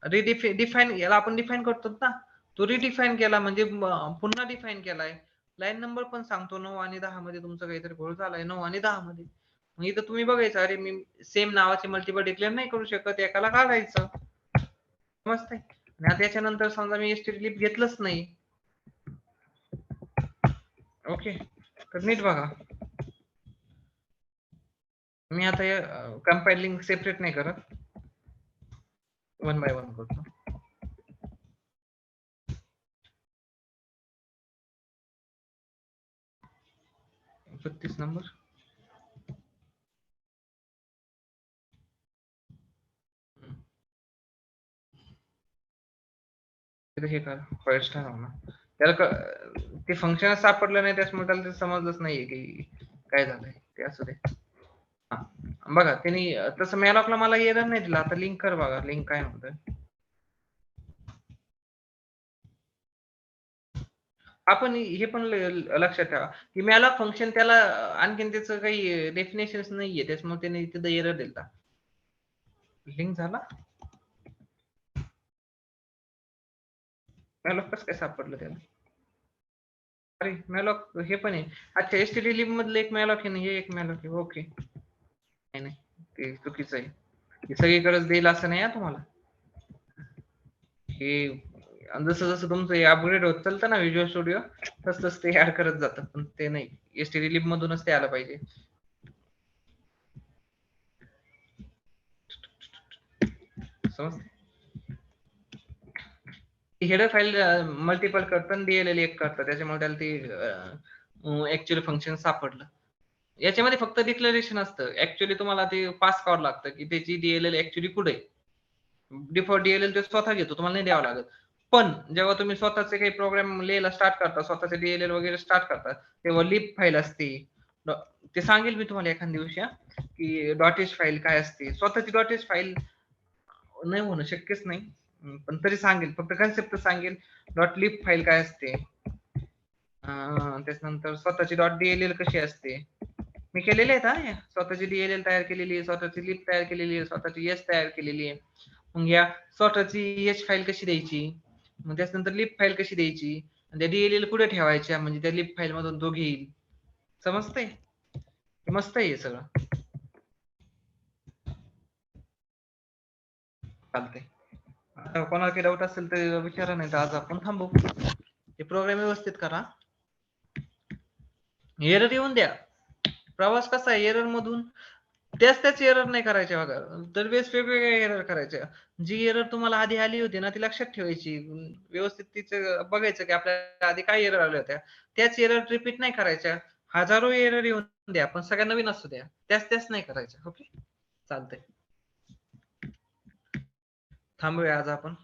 डिफाईन, याला आपण डिफाईन करतो ना, तो रिडिफाईन केला म्हणजे पुन्हा डिफाईन केलाय. लाईन नंबर पण सांगतो, 9 आणि 10 मध्ये तुमचा काहीतरी घोळ झालाय, 9 आणि 10 मध्ये. मग इथं तुम्ही बघायचं, अरे मी सेम नावाचे मल्टिपल डिक्लेअर नाही करू शकत, एकाला काढायचं. समजतंय. आणि आता याच्यानंतर समजा मी stdlib घेतलंच नाही, ओके, तर नीट बघा. मी आता कंपाइलिंग सेपरेट नाही करत, वन बाय वन करतो. बत्तीस नंबर, हे करा, फर्स्ट ना त्याला ते फंक्शन सापडलं नाही, त्याच्यामुळे त्याला ते समजलंच नाहीये की काय झालंय ते. असू दे. बघा, त्यांनी तसं मॅलॉकला मला एरर नाही दिला. आता लिंक कर बघा, लिंक काय म्हणतोय. आपण हे पण लक्षात ठेवा की मॅलॉक फंक्शन, त्याला आणखीन त्याचं काही डेफिनेशन नाहीये, त्याच्यामुळे त्याने तिथं एरर दिला. लिंक झाला. मॅलॉक कसं काय सापडलं त्याला? अरे मॅलॉक हे पण आहे. अच्छा stdlib मधलं एक मॅलॉक आहे ना, हे एक मॅलॉक आहे. ओके. नाही ते चुकीचं आहे. हे सगळीकडेच देईल असं नाही हा तुम्हाला. हे जसं जसं तुमचं अपग्रेड होत चालतं ना व्हिज्युअल स्टुडिओ, तसं तसं ते ऍड करत जातं. पण ते नाही, stdlib मधूनच ते आलं पाहिजे. समजतं? हेडर फाईल मल्टिपल करतं आणि DLL एक करतं, त्याच्यामुळे त्याला ते ऍक्च्युअल फंक्शन सापडलं. याच्यामध्ये फक्त डिक्लेरेशन असतं. ऍक्च्युअली तुम्हाला ते पास करावं लागतं की त्याची DLL ऍक्च्युअली कुठे आहे. डिफॉल्ट DLL ते स्वतः घेतो, तुम्हाला नाही द्यावं लागत. पण जेव्हा तुम्ही स्वतःचे काही प्रोग्राम लिहायला स्टार्ट करता, स्वतःचे DLL वगैरे स्टार्ट करता, तेव्हा लिप फाईल असते. ते सांगेल मी तुम्हाला एखाद्या दिवशी की डॉटेज फाईल काय असते. स्वतःची डॉटेज फाईल नाही होणं शक्यच नाही, पण तरी सांगेल, फक्त कन्सेप्ट सांगेल. डॉट लिप फाईल काय असते, त्याच्यानंतर स्वतःची डॉट DLL कशी असते. मी केलेले आहेत हा, स्वतःची DLL तयार केलेली आहे, स्वतःची लिप तयार केलेली आहे, स्वतःची एस तयार केलेली आहे. मग या स्वतःची एच फाईल कशी द्यायची, मग त्याच्यानंतर लिप फाईल कशी द्यायची, त्या DLL कुठे ठेवायच्या म्हणजे त्या लिप फाईल मधून तो घेईल. समजतंय? मस्त आहे हे सगळं. चालतंय. आता कोणाला काही डाऊट असेल तर विचारा, नाही तर आज आपण थांबू. हे प्रोग्राम व्यवस्थित करा. एरर येऊन द्या. प्रवास कसा आहे, एरर मधून त्याच एरर नाही करायचे बघा, दरवेळेस वेगवेगळ्या एरर करायच्या. जी एरर तुम्हाला आधी आली होती ना ती लक्षात ठेवायची, व्यवस्थित तिचं बघायचं की आपल्याला आधी काय एरर आल्या होत्या, त्याच एरर रिपीट नाही करायच्या. हजारो एरर येऊन द्या, पण सगळ्या नवीन असू द्या, त्याच नाही करायच्या. ओके, चालतंय. थांबूया आज आपण.